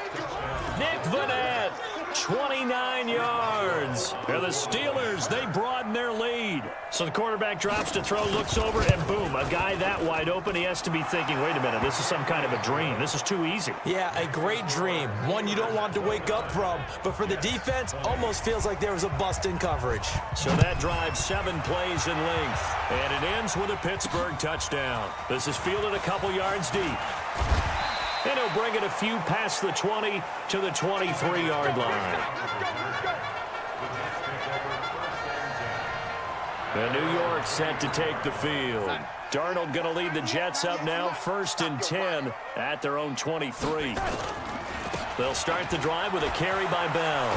Nick Vannett, 29 yards. And the Steelers, they broaden their lead. So the quarterback drops to throw, looks over, and boom, a guy that wide open, he has to be thinking, wait a minute, this is some kind of a dream. This is too easy. Yeah, a great dream. One you don't want to wake up from. But for the defense, almost feels like there was a bust in coverage. So that drives 7 plays in length. And it ends with a Pittsburgh touchdown. This is fielded a couple yards deep. And he'll bring it a few past the 20 to the 23-yard line. And New York set to take the field. Darnold going to lead the Jets up now, 1st and 10 at their own 23. They'll start the drive with a carry by Bell.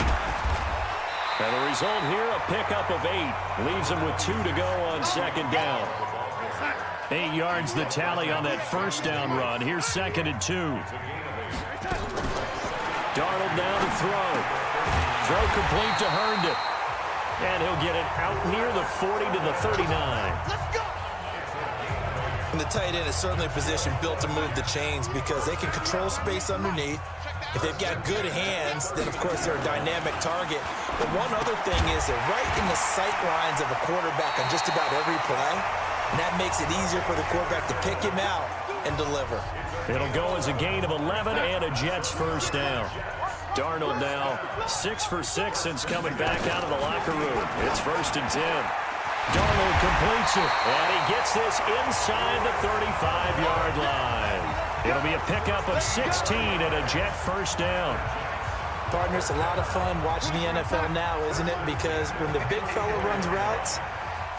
And the result here, a pickup of 8. Leaves them with 2 to go on 2nd down. 8 yards the tally on that 1st down run. Here's 2nd and 2. Darnold now to throw. Throw complete to Herndon. And he'll get it out near the 40 to the 39. And the tight end is certainly a position built to move the chains because they can control space underneath. If they've got good hands, then, of course, they're a dynamic target. But one other thing is they're right in the sight lines of a quarterback on just about every play. And that makes it easier for the quarterback to pick him out and deliver. It'll go as a gain of 11 and a Jets 1st down. Darnold now 6 for 6 since coming back out of the locker room. It's 1st and 10. Darnold completes it, and he gets this inside the 35-yard line. It'll be a pickup of 16 and a Jet 1st down. Partner, it's a lot of fun watching the NFL now, isn't it? Because when the big fella runs routes,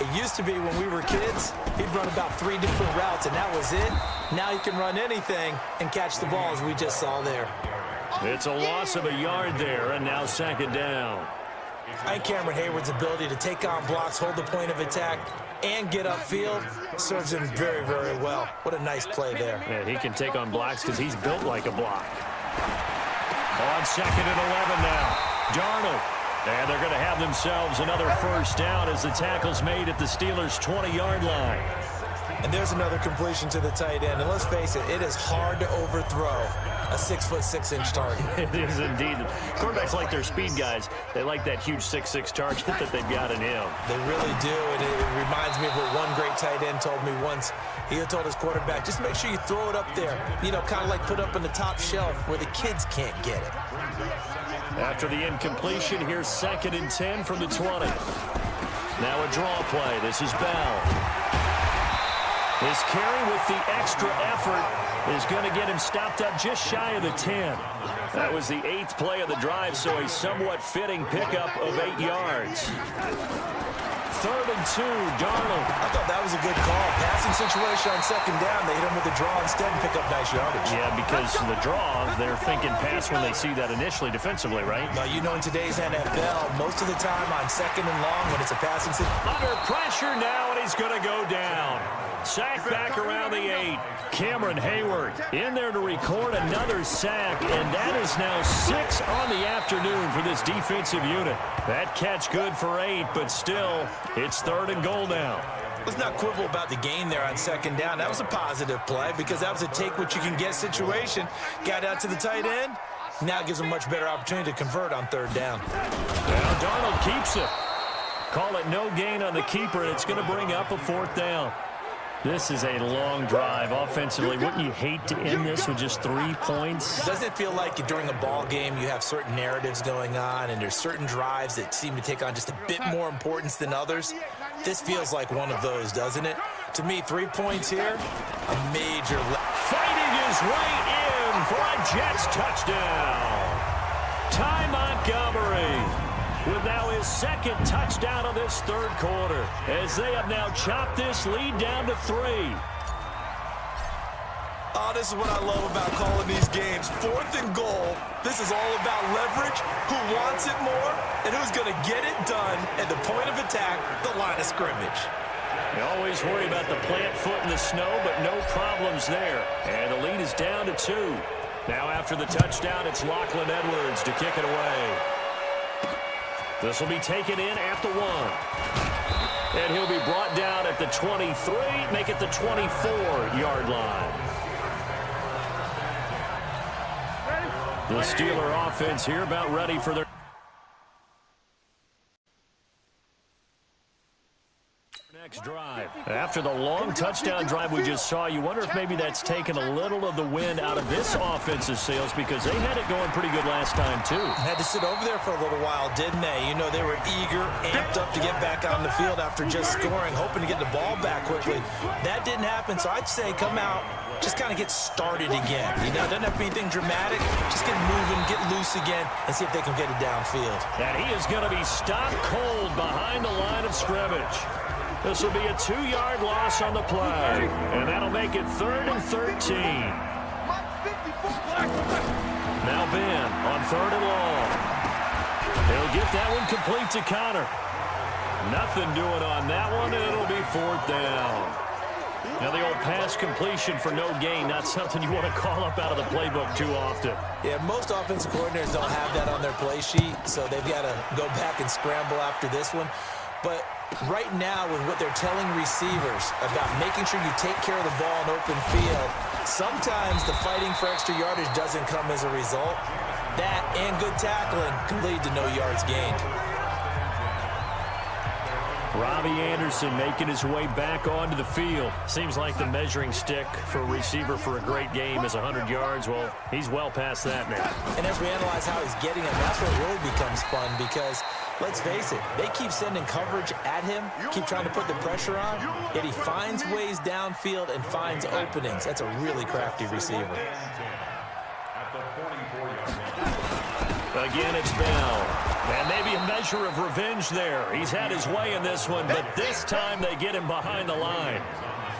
It used to be when we were kids, he'd run about 3 different routes, and that was it. Now he can run anything and catch the ball, as we just saw there. It's a loss of a yard there, and now second down. I think Cameron Hayward's ability to take on blocks, hold the point of attack, and get upfield serves him very, very well. What a nice play there. Yeah, he can take on blocks because he's built like a block. On second and 11 now. Darnold. And they're going to have themselves another first down as the tackle's made at the Steelers' 20-yard line. And there's another completion to the tight end. And let's face it, it is hard to overthrow a 6'6" target. It is indeed. Quarterbacks like their speed guys. They like that huge 6'6" target that they've got in him. They really do, and it reminds me of what one great tight end told me once. He had told his quarterback, just make sure you throw it up there, you know, kind of like put up on the top shelf where the kids can't get it. After the incompletion, here's second and 10 from the 20. Now a draw play. This is Bell. His carry with the extra effort is going to get him stopped up just shy of the 10. That was the 8th play of the drive, so a somewhat fitting pickup of 8 yards. Third and 2, Darnold. I thought that was a good call. Passing situation on second down. They hit him with the draw instead and pick up nice yardage. Yeah, because the draw, they're thinking pass when they see that initially defensively, right? Now, you know, in today's NFL, most of the time on second and long when it's a passing situation. Under pressure now, and he's going to go down. Sack back around the 8. Cameron Hayward in there to record another sack, and that is now 6 on the afternoon for this defensive unit. That catch good for 8, but still, it's third and goal now. Let's not quibble about the gain there on second down. That was a positive play because that was a take-what-you-can-get situation. Got out to the tight end. Now it gives him a much better opportunity to convert on third down. Now Darnold keeps it. Call it no gain on the keeper, and it's going to bring up a 4th down. This is a long drive offensively. Wouldn't you hate to end this with just 3 points? Doesn't it feel like during a ball game you have certain narratives going on and there's certain drives that seem to take on just a bit more importance than others? This feels like one of those, doesn't it? To me, 3 points here, a major... Fighting his way in for a Jets touchdown. Ty Montgomery with now his 2nd touchdown of this 3rd quarter, as they have now chopped this lead down to 3. Oh, this is what I love about calling these games. 4th and goal. This is all about leverage, who wants it more, and who's going to get it done at the point of attack, the line of scrimmage. You always worry about the plant foot in the snow, but no problems there. And the lead is down to 2. Now after the touchdown, it's Lachlan Edwards to kick it away. This will be taken in at the 1. And he'll be brought down at the 23, make it the 24-yard line. The Steeler offense here about ready for their next drive. After the long touchdown drive we just saw, you wonder if maybe that's taken a little of the wind out of this offensive sails, because they had it going pretty good last time too. Had to sit over there for a little while, didn't they? You know, they were eager, amped up to get back on the field after just scoring, hoping to get the ball back quickly. That didn't happen, so I'd say come out, just kind of get started again. You know, it doesn't have to be anything dramatic. Just get moving, get loose again, and see if they can get it downfield. And he is going to be stopped cold behind the line of scrimmage. This will be a 2-yard loss on the play, and that'll make it 3rd and 13. Now Ben on 3rd and long. He'll get that one complete to Connor. Nothing doing on that one, and it'll be 4th down. Now the old pass completion for no gain, not something you want to call up out of the playbook too often. Yeah, most offensive coordinators don't have that on their play sheet, so they've got to go back and scramble after this one. But right now, with what they're telling receivers about making sure you take care of the ball in open field, sometimes the fighting for extra yardage doesn't come as a result. That and good tackling can lead to no yards gained. Robbie Anderson making his way back onto the field. Seems like the measuring stick for a receiver for a great game is 100 yards. Well, he's well past that now. And as we analyze how he's getting them, that's what really becomes fun, because let's face it, they keep sending coverage at him, keep trying to put the pressure on, yet he finds ways downfield and finds openings. That's a really crafty receiver. Again, it's Bell. And maybe a measure of revenge there. He's had his way in this one, but this time they get him behind the line.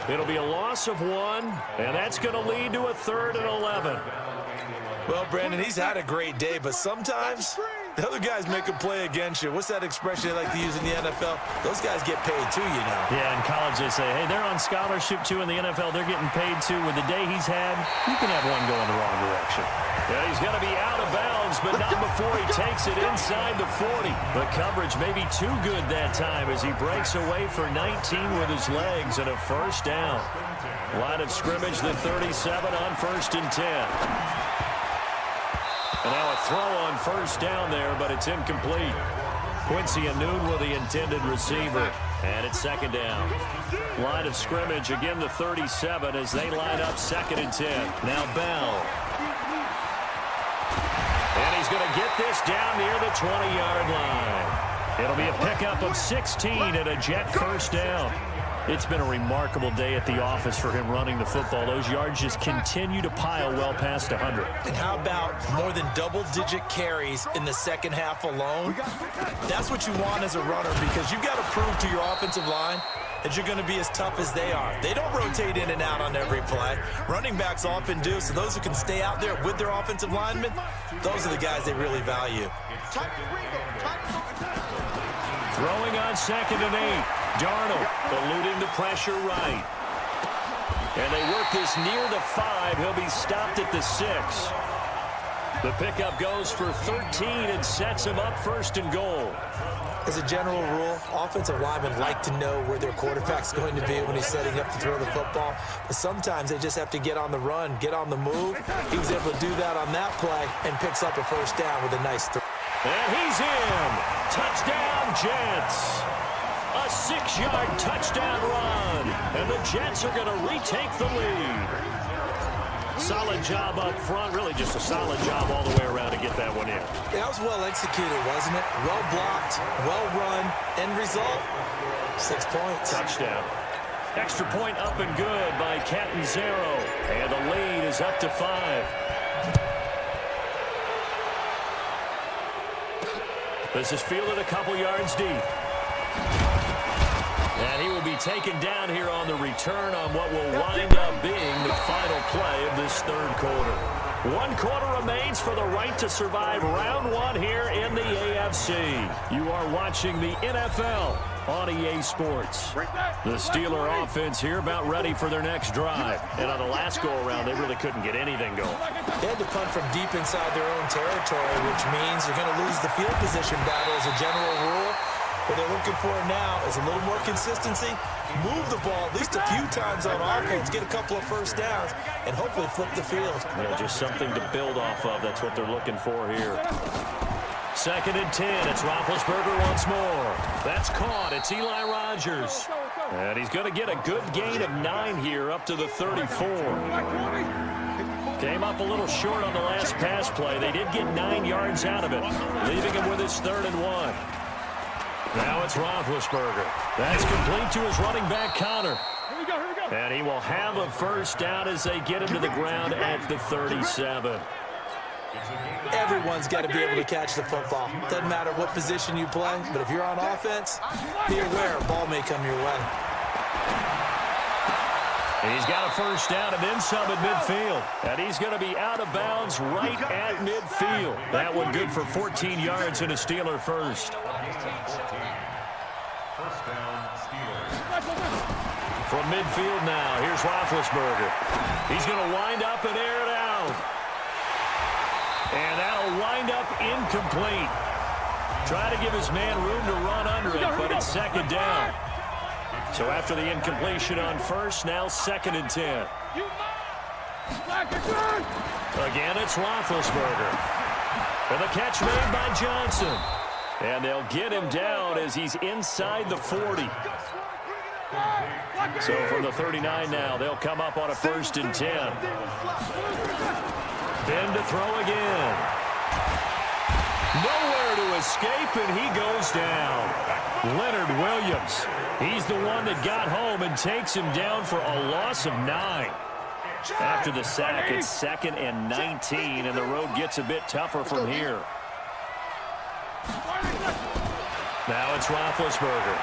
It'll be a loss of 1, and that's going to lead to a 3rd and 11. Well, Brandon, he's had a great day, but sometimes the other guys make a play against you. What's that expression they like to use in the NFL? Those guys get paid too, you know. Yeah, in college they say, hey, they're on scholarship too. In the NFL, they're getting paid too. With the day he's had, you can have one going the wrong direction. Yeah, he's going to be out of bounds, but not before he takes it inside the 40. The coverage may be too good that time as he breaks away for 19 with his legs and a first down. Line of scrimmage, the 37 on 1st and 10. And now a throw on first down there, but it's incomplete. Quincy Anoon with the intended receiver. And it's 2nd down. Line of scrimmage, again the 37 as they line up 2nd and 10. Now Bell. And he's going to get this down near the 20-yard line. It'll be a pickup of 16 and a Jet first down. It's been a remarkable day at the office for him running the football. Those yards just continue to pile well past 100. And how about more than double-digit carries in the second half alone? That's what you want as a runner because you've got to prove to your offensive line that you're going to be as tough as they are. They don't rotate in and out on every play. Running backs often do, so those who can stay out there with their offensive linemen, those are the guys they really value. Throwing on 2nd and 8. Darnold eluding the pressure right. And they work this near the 5. He'll be stopped at the 6. The pickup goes for 13 and sets him up 1st and goal. As a general rule, offensive linemen like to know where their quarterback's going to be when he's setting up to throw the football. But sometimes they just have to get on the run, get on the move. He was able to do that on that play and picks up a first down with a nice throw. And he's in. Touchdown, Jets. A 6-yard touchdown run. And the Jets are going to retake the lead. Solid job up front. Really just a solid job all the way around to get that one in. Yeah, that was well executed, wasn't it? Well blocked, well run. End result, 6 points. Touchdown. Extra point up and good by Catanzaro. And the lead is up to 5. This is fielded a couple yards deep. And he will be taken down here on the return on what will wind up being the final play of this 3rd quarter. 1 quarter remains for the right to survive round 1 here in the AFC. You are watching the NFL on EA Sports. The Steeler offense here about ready for their next drive. And on the last go-around, they really couldn't get anything going. They had to punt from deep inside their own territory, which means you're going to lose the field position battle as a general rule. What they're looking for now is a little more consistency, move the ball at least a few times on offense, get a couple of first downs, and hopefully flip the field. Yeah, just something to build off of. That's what they're looking for here. 2nd and 10. It's Roethlisberger once more. That's caught. It's Eli Rogers. And he's going to get a good gain of 9 here up to the 34. Came up a little short on the last pass play. They did get 9 yards out of it, leaving him with his 3rd and 1. Now it's Roethlisberger. That's complete to his running back, Connor. Here we go. And he will have a first down as they get him to the ground at the 37. Everyone's got to be able to catch the football. Doesn't matter what position you play, but if you're on offense, be aware a ball may come your way. And he's got a first down and then some at midfield. And he's going to be out of bounds right at midfield. That one good for 14 yards and a Steeler first. From midfield now, here's Roethlisberger. He's going to wind up and air it out. And that'll wind up incomplete. Try to give his man room to run under it, but it's 2nd down. So after the incompletion on first, now 2nd and 10. Again, it's Roethlisberger. And the catch made by Johnson. And they'll get him down as he's inside the 40. So from the 39 now, they'll come up on a 1st and 10. Ben to throw again. Nowhere to escape, and he goes down. Leonard Williams. He's the one that got home and takes him down for a loss of 9. After the sack, it's 2nd and 19, and the road gets a bit tougher from here. Now it's Roethlisberger.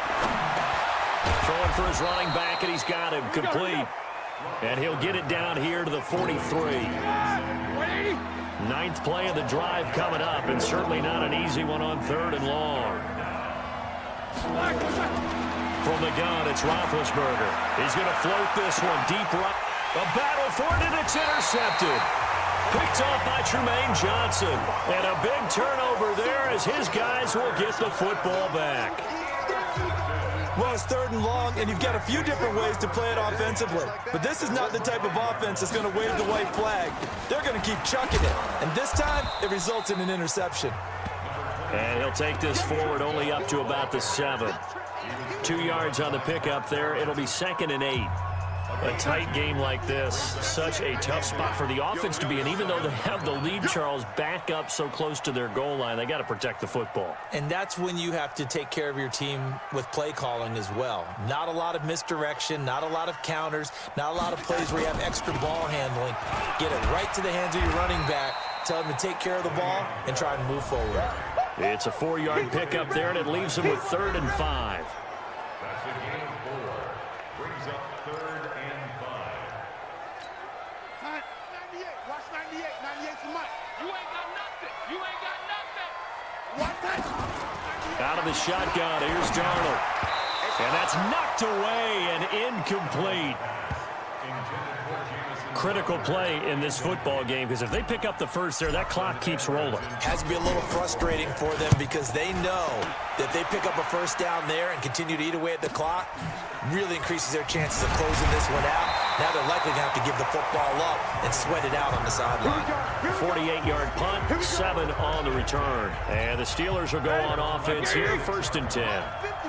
Throwing for his running back, and he's got him complete. And he'll get it down here to the 43. Ninth play of the drive coming up, and certainly not an easy one on 3rd and long. From the gun, it's Roethlisberger. He's going to float this one deep right. A battle for it, and it's intercepted. Picked off by Trumaine Johnson. And a big turnover there as his guys will get the football back. Well, it's 3rd and long, and you've got a few different ways to play it offensively. But this is not the type of offense that's going to wave the white flag. They're going to keep chucking it. And this time, it results in an interception. And he'll take this forward only up to about the 7. 2 yards on the pickup there. It'll be 2nd and 8. A tight game like this, such a tough spot for the offense to be in. Even though they have the lead, Charles, back up so close to their goal line, they got to protect the football. And that's when you have to take care of your team with play calling as well. Not a lot of misdirection, not a lot of counters, not a lot of plays where you have extra ball handling. Get it right to the hands of your running back, tell him to take care of the ball, and try and move forward. It's a 4-yard pickup there, and it leaves them with 3rd and 5. Out of the shotgun, here's Darnold. And that's knocked away and incomplete. Critical play in this football game, because if they pick up the first there, that clock keeps rolling. Has to be a little frustrating for them because they know that if they pick up a first down there and continue to eat away at the clock, really increases their chances of closing this one out. Now they're likely going to have to give the football up and sweat it out on the sideline. 48-yard punt, 7 on the return. And the Steelers will go on offense here, 1st and 10.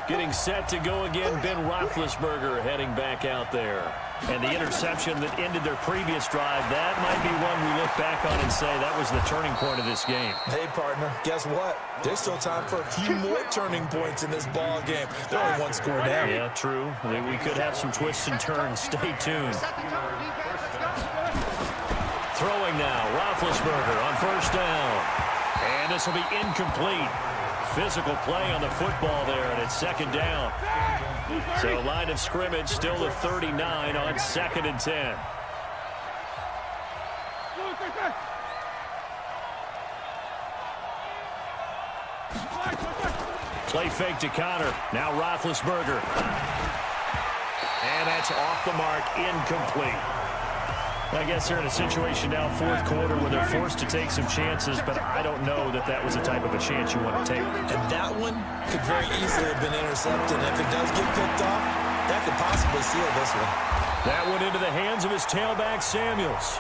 Getting set to go again, Ben Roethlisberger heading back out there. And the interception that ended their previous drive, that might be one we look back on and say that was the turning point of this game. Hey, partner, guess what? There's still time for a few more turning points in this ball game. They're only 1 score down. Yeah, true. We could have some twists and turns. Stay tuned. Throwing now, Roethlisberger on 1st down. And this will be incomplete. Physical play on the football there, and it's 2nd down. So line of scrimmage still the 39 on 2nd and 10. Play fake to Connor. Now Roethlisberger. And that's off the mark, incomplete. I guess they're in a situation now, 4th quarter, where they're forced to take some chances, but I don't know that that was the type of a chance you want to take. And that one could very easily have been intercepted. And if it does get picked off, that could possibly seal this one. That went into the hands of his tailback, Samuels.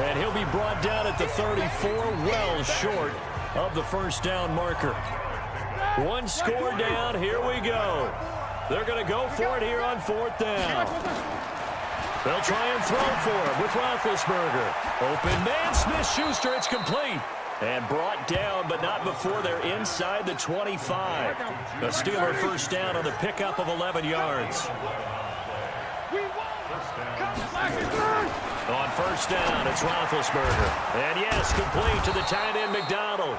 And he'll be brought down at the 34, well short of the 1st down marker. 1 score down, here we go. They're going to go for it here on 4th down. They'll try and throw for him with Roethlisberger. Open man, Smith-Schuster, it's complete. And brought down, but not before they're inside the 25. A Steeler 1st down on the pickup of 11 yards. On 1st down, it's Roethlisberger. And yes, complete to the tight end, McDonald.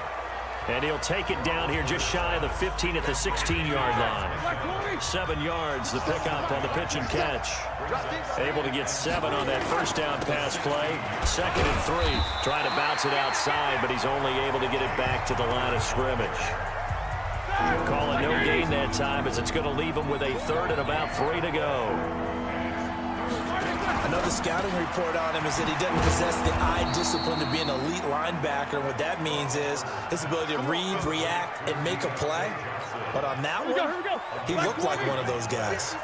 And he'll take it down here just shy of the 15 at the 16-yard line. 7 yards, the pickup on the pitch and catch. Able to get 7 on that 1st down pass play. 2nd and 3. Trying to bounce it outside, but he's only able to get it back to the line of scrimmage. Call it no gain that time, as it's going to leave him with a 3rd and about 3 to go. Another scouting report on him is that he doesn't possess the eye discipline to be an elite linebacker. And what that means is his ability to read, react, and make a play. But on that one, he looked like one of those guys.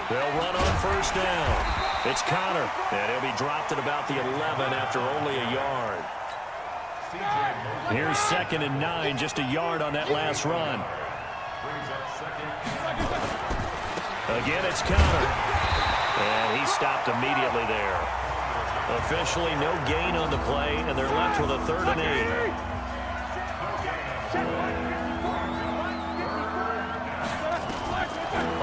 They'll run on 1st down. It's Connor, and he'll be dropped at about the 11 after only a yard. Here's 2nd and 9, just a yard on that last run. Again, it's Connor. And he stopped immediately there. Officially no gain on the play, and they're left with a 3rd and 8.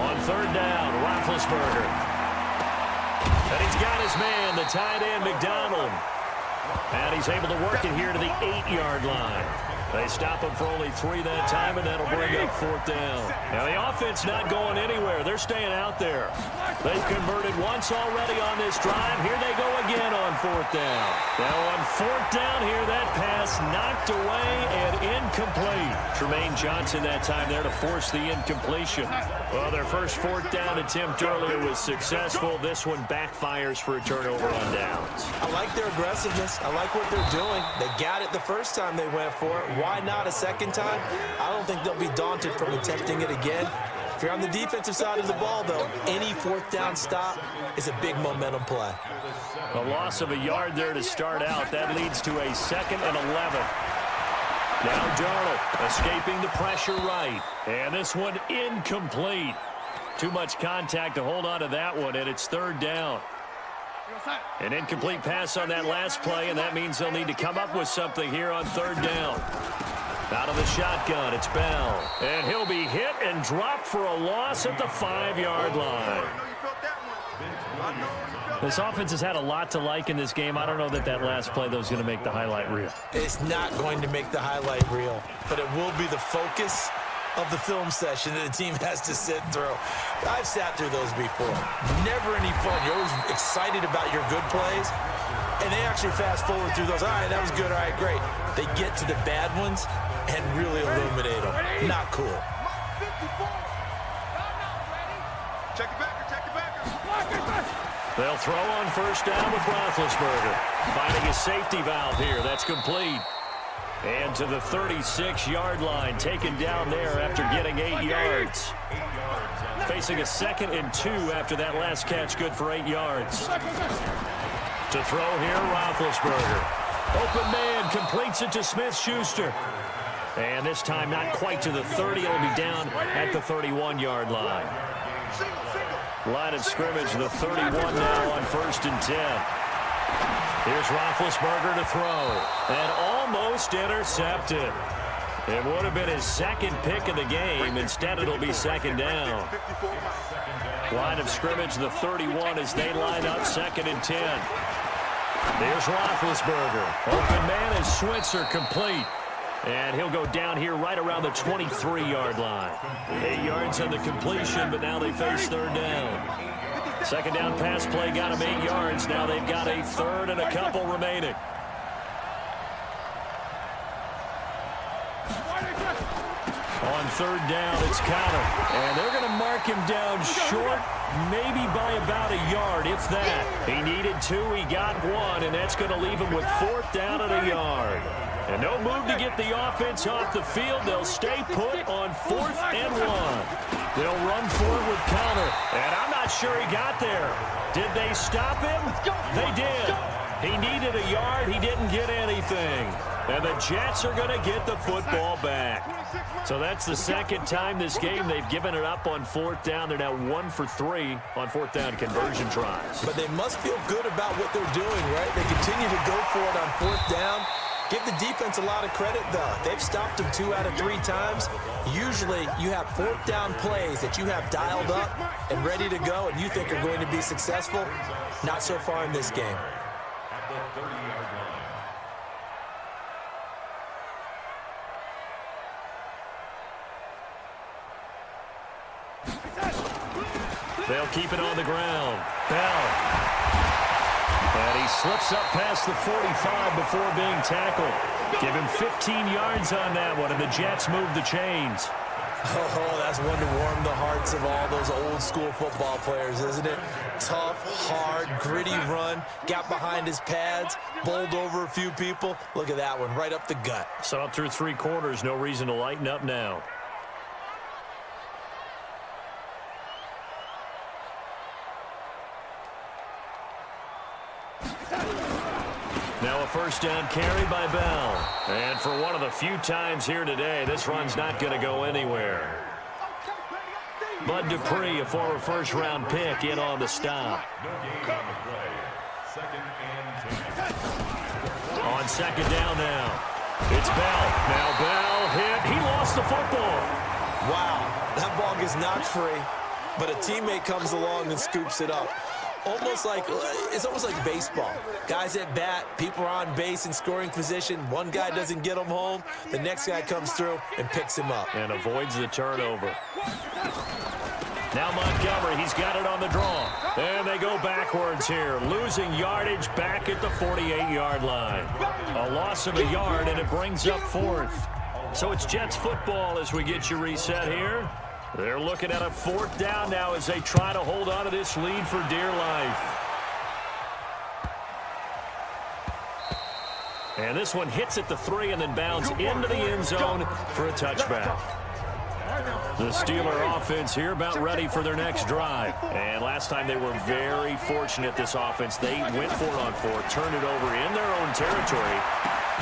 On 3rd down, Roethlisberger. And he's got his man, the tight end, McDonald. And he's able to work it here to the 8-yard line. They stop him for only 3 that time, and that'll bring up 4th down. Now, the offense not going anywhere. They're staying out there. They've converted once already on this drive. Here they go again on 4th down. Now, on 4th down here, that pass knocked away and incomplete. Tremaine Johnson that time there to force the incompletion. Well, their first 4th down attempt earlier was successful. This one backfires for a turnover on downs. I like their aggressiveness. I like what they're doing. They got it the first time they went for it. Why not a second time? I don't think they'll be daunted from attempting it again. If you're on the defensive side of the ball, though, any 4th down stop is a big momentum play. A loss of a yard there to start out. That leads to a 2nd and 11. Now Darnold escaping the pressure right. And this one incomplete. Too much contact to hold on to that one, and it's 3rd down. An incomplete pass on that last play, and that means they'll need to come up with something here on 3rd down. Out of the shotgun, it's Bell. And he'll be hit and dropped for a loss at the 5-yard line. This offense has had a lot to like in this game. I don't know that last play, though, is going to make the highlight reel. It's not going to make the highlight reel, but it will be the focus of the film session that the team has to sit through. I've sat through those before. Never any fun. You're always excited about your good plays, and they actually fast forward through those. All right, that was good. All right, great. They get to the bad ones and really illuminate them. Not cool. Check it back. They'll throw on 1st down with Roethlisberger. Finding a safety valve here. That's complete. And to the 36-yard line, taken down there after getting 8 yards. Facing a 2nd and 2 after that last catch, good for 8 yards. To throw here, Roethlisberger. Open man, completes it to Smith-Schuster. And this time not quite to the 30. It'll be down at the 31-yard line. Line of scrimmage, the 31 now on 1st and 10. Here's Roethlisberger to throw. And almost intercepted. It would have been his 2nd pick of the game. Instead, it'll be 2nd down. Line of scrimmage, the 31 as they line up 2nd and 10. There's Roethlisberger. Open man is Switzer, complete. And he'll go down here right around the 23-yard line. 8 yards on the completion, but now they face 3rd down. 2nd down pass play got them 8 yards. Now they've got a 3rd and a couple remaining. On 3rd down, it's Connor. And they're going to mark him down short, maybe by about a yard, if that. He needed 2, he got 1, and that's going to leave him with 4th down and a yard. And no move to get the offense off the field. They'll stay put on 4th and 1. They'll run for it with Connor. And I'm not sure he got there. Did they stop him? They did. He needed a yard. He didn't get anything. And the Jets are going to get the football back. So that's the 2nd time this game they've given it up on 4th down. They're now 1 for 3 on 4th down conversion tries. But they must feel good about what they're doing, right? They continue to go for it on 4th down. Give the defense a lot of credit, though. They've stopped them 2 out of 3 times. Usually, you have 4th down plays that you have dialed up and ready to go and you think are going to be successful. Not so far in this game. They'll keep it on the ground. Bell. And he slips up past the 45 before being tackled. Give him 15 yards on that one, and the Jets move the chains. Oh, that's one to warm the hearts of all those old-school football players, isn't it? Tough, hard, gritty run. Got behind his pads, bowled over a few people. Look at that one, right up the gut. So up through 3 quarters, no reason to lighten up now. Now a 1st down carry by Bell. And for one of the few times here today, this run's not going to go anywhere. Bud Dupree, a former 1st-round pick, in on the stop. On 2nd down now. It's Bell. Now Bell hit. He lost the football. Wow, that ball gets knocked free, but a teammate comes along and scoops it up. Almost like, it's almost like baseball. Guys at bat, people are on base in scoring position. One guy doesn't get them home. The next guy comes through and picks him up. And avoids the turnover. Now Montgomery, he's got it on the draw. And they go backwards here, losing yardage back at the 48-yard line. A loss of a yard, and it brings up fourth. So it's Jets football as we get you reset here. They're looking at a fourth down now as they try to hold on to this lead for dear life. And this one hits at the 3 and then bounds into the end zone for a touchback. The Steeler offense here about ready for their next drive. And last time they were very fortunate, this offense. They went for it on 4, turned it over in their own territory,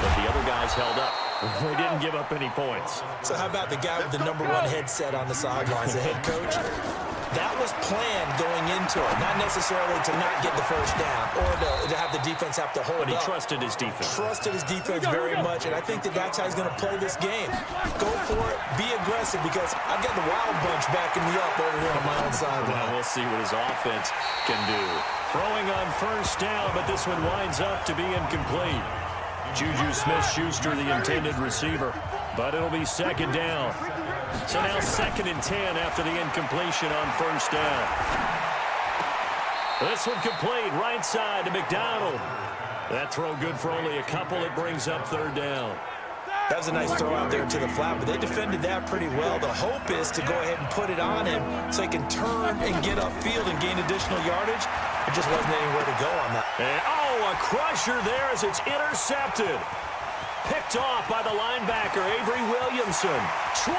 but the other guys held up. They didn't give up any points. So how about the guy with the #1 headset on the sidelines, the head coach? That was planned going into it, not necessarily to not get the first down or to have the defense have to hold up. But he trusted his defense. Trusted his defense very much, and I think that's how he's going to play this game. Go for it, be aggressive, because I've got the wild bunch backing me up over here on my own sideline. Well, we'll see what his offense can do. Throwing on first down, but this one winds up to be incomplete. Juju Smith-Schuster, the intended receiver, but it'll be second down. So now 2nd and 10 after the incompletion on first down. This one complete, right side to McDonald. That throw good for only a couple. It brings up 3rd down. That was a nice throw out there to the flat, but they defended that pretty well. The hope is to go ahead and put it on him so he can turn and get upfield and gain additional yardage. There just wasn't anywhere to go on that. And, a crusher there as it's intercepted. Picked off by the linebacker, Avery Williamson. 20.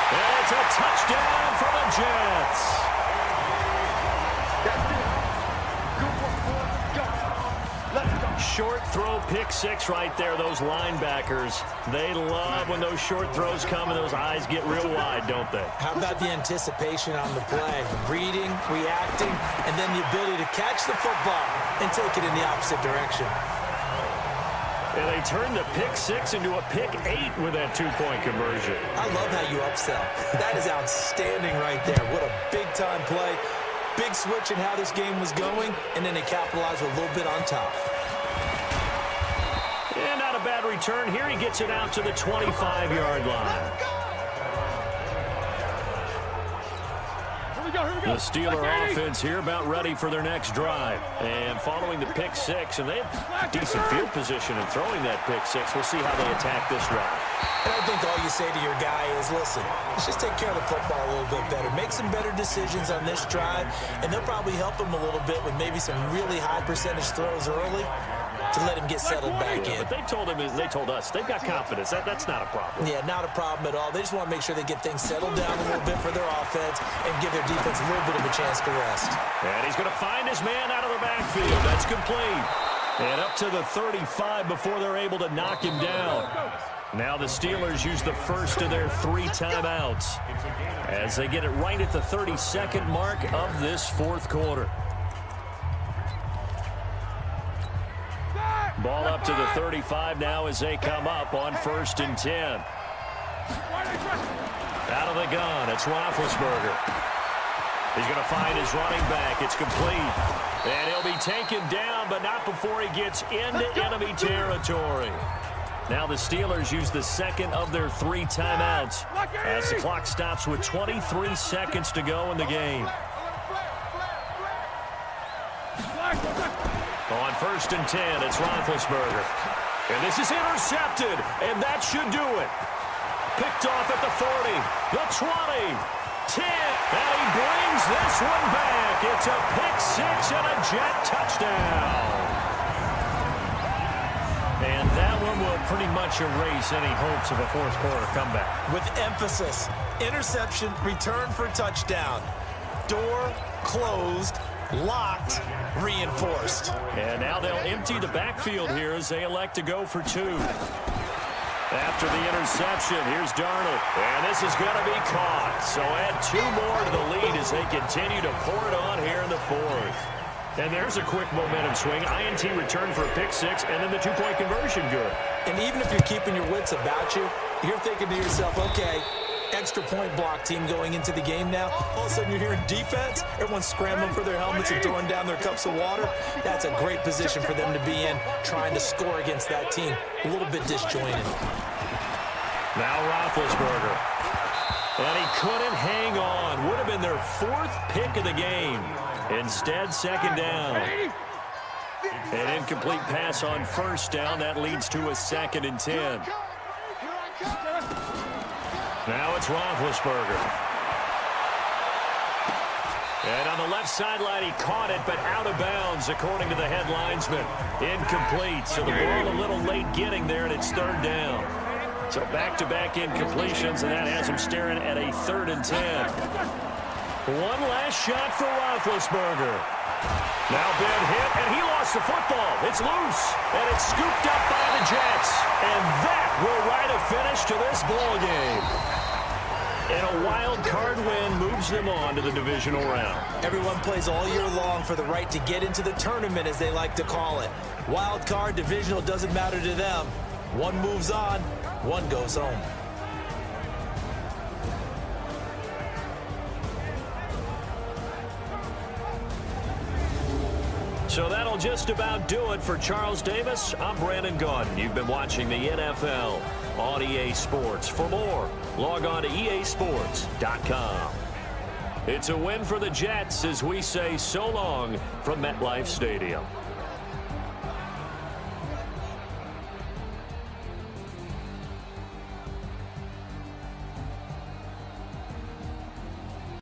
And it's a touchdown for the Jets. Short throw, pick 6 right there, those linebackers. They love when those short throws come and those eyes get real wide, don't they? How about the anticipation on the play? Reading, reacting, and then the ability to catch the football and take it in the opposite direction. And they turned the pick 6 into a pick 8 with that 2-point conversion. I love how you upsell. That is outstanding right there. What a big-time play. Big switch in how this game was going, and then they capitalized with a little bit on top. And not a bad return. Here he gets it out to the 25-yard line. The Steeler offense here about ready for their next drive. And following the pick 6, and they have decent field position in throwing that pick 6. We'll see how they attack this drive. And I think all you say to your guy is, listen, let's just take care of the football a little bit better. Make some better decisions on this drive, and they'll probably help him a little bit with maybe some really high percentage throws early to let him get settled back in. But they told us, they've got confidence. That's not a problem. Yeah, not a problem at all. They just want to make sure they get things settled down a little bit for their offense and give their defense a little bit of a chance to rest. And he's going to find his man out of the backfield. That's complete. And up to the 35 before they're able to knock him down. Now the Steelers use the first of their 3 timeouts as they get it right at the 32nd mark of this 4th quarter. Ball up to the 35 now as they come up on 1st and 10. Out of the gun, it's Roethlisberger. He's going to find his running back. It's complete. And he'll be taken down, but not before he gets into enemy territory. Now the Steelers use the 2nd of their 3 timeouts as the clock stops with 23 seconds to go in the game. On 1st and 10, it's Roethlisberger. And this is intercepted, and that should do it. Picked off at the 40, the 20, 10, and he brings this one back. It's a pick 6 and a Jet touchdown. And that one will pretty much erase any hopes of a 4th quarter comeback. With emphasis, interception, return for touchdown. Door closed, locked, reinforced. And now they'll empty the backfield here as they elect to go for 2. After the interception, here's Darnold. And this is going to be caught. So add 2 more to the lead as they continue to pour it on here in the 4th. And there's a quick momentum swing. INT return for a pick 6, and then the 2-point conversion good. And even if you're keeping your wits about you, you're thinking to yourself, okay, extra point block team going into the game now. All of a sudden you're hearing defense. Everyone's scrambling for their helmets and throwing down their cups of water. That's a great position for them to be in, trying to score against that team. A little bit disjointed. Now Roethlisberger. And he couldn't hang on. Would have been their 4th pick of the game. Instead, second down. An incomplete pass on first down. That leads to a 2nd and 10. Now it's Roethlisberger. And on the left sideline, he caught it, but out of bounds, according to the head linesman. Incomplete, so the ball a little late getting there, and it's 3rd down. So back-to-back incompletions, and that has him staring at a 3rd and 10. One last shot for Roethlisberger. Now bad hit, and he lost the football. It's loose, and it's scooped up by the Jets. And that will write a finish to this ball game. And a wild card win moves them on to the divisional round. Everyone plays all year long for the right to get into the tournament, as they like to call it. Wild card, divisional, doesn't matter to them. One moves on, one goes home. So that'll just about do it for Charles Davis. I'm Brandon Gaudin. You've been watching the NFL on EA Sports. For more, log on to easports.com. It's a win for the Jets as we say so long from MetLife Stadium.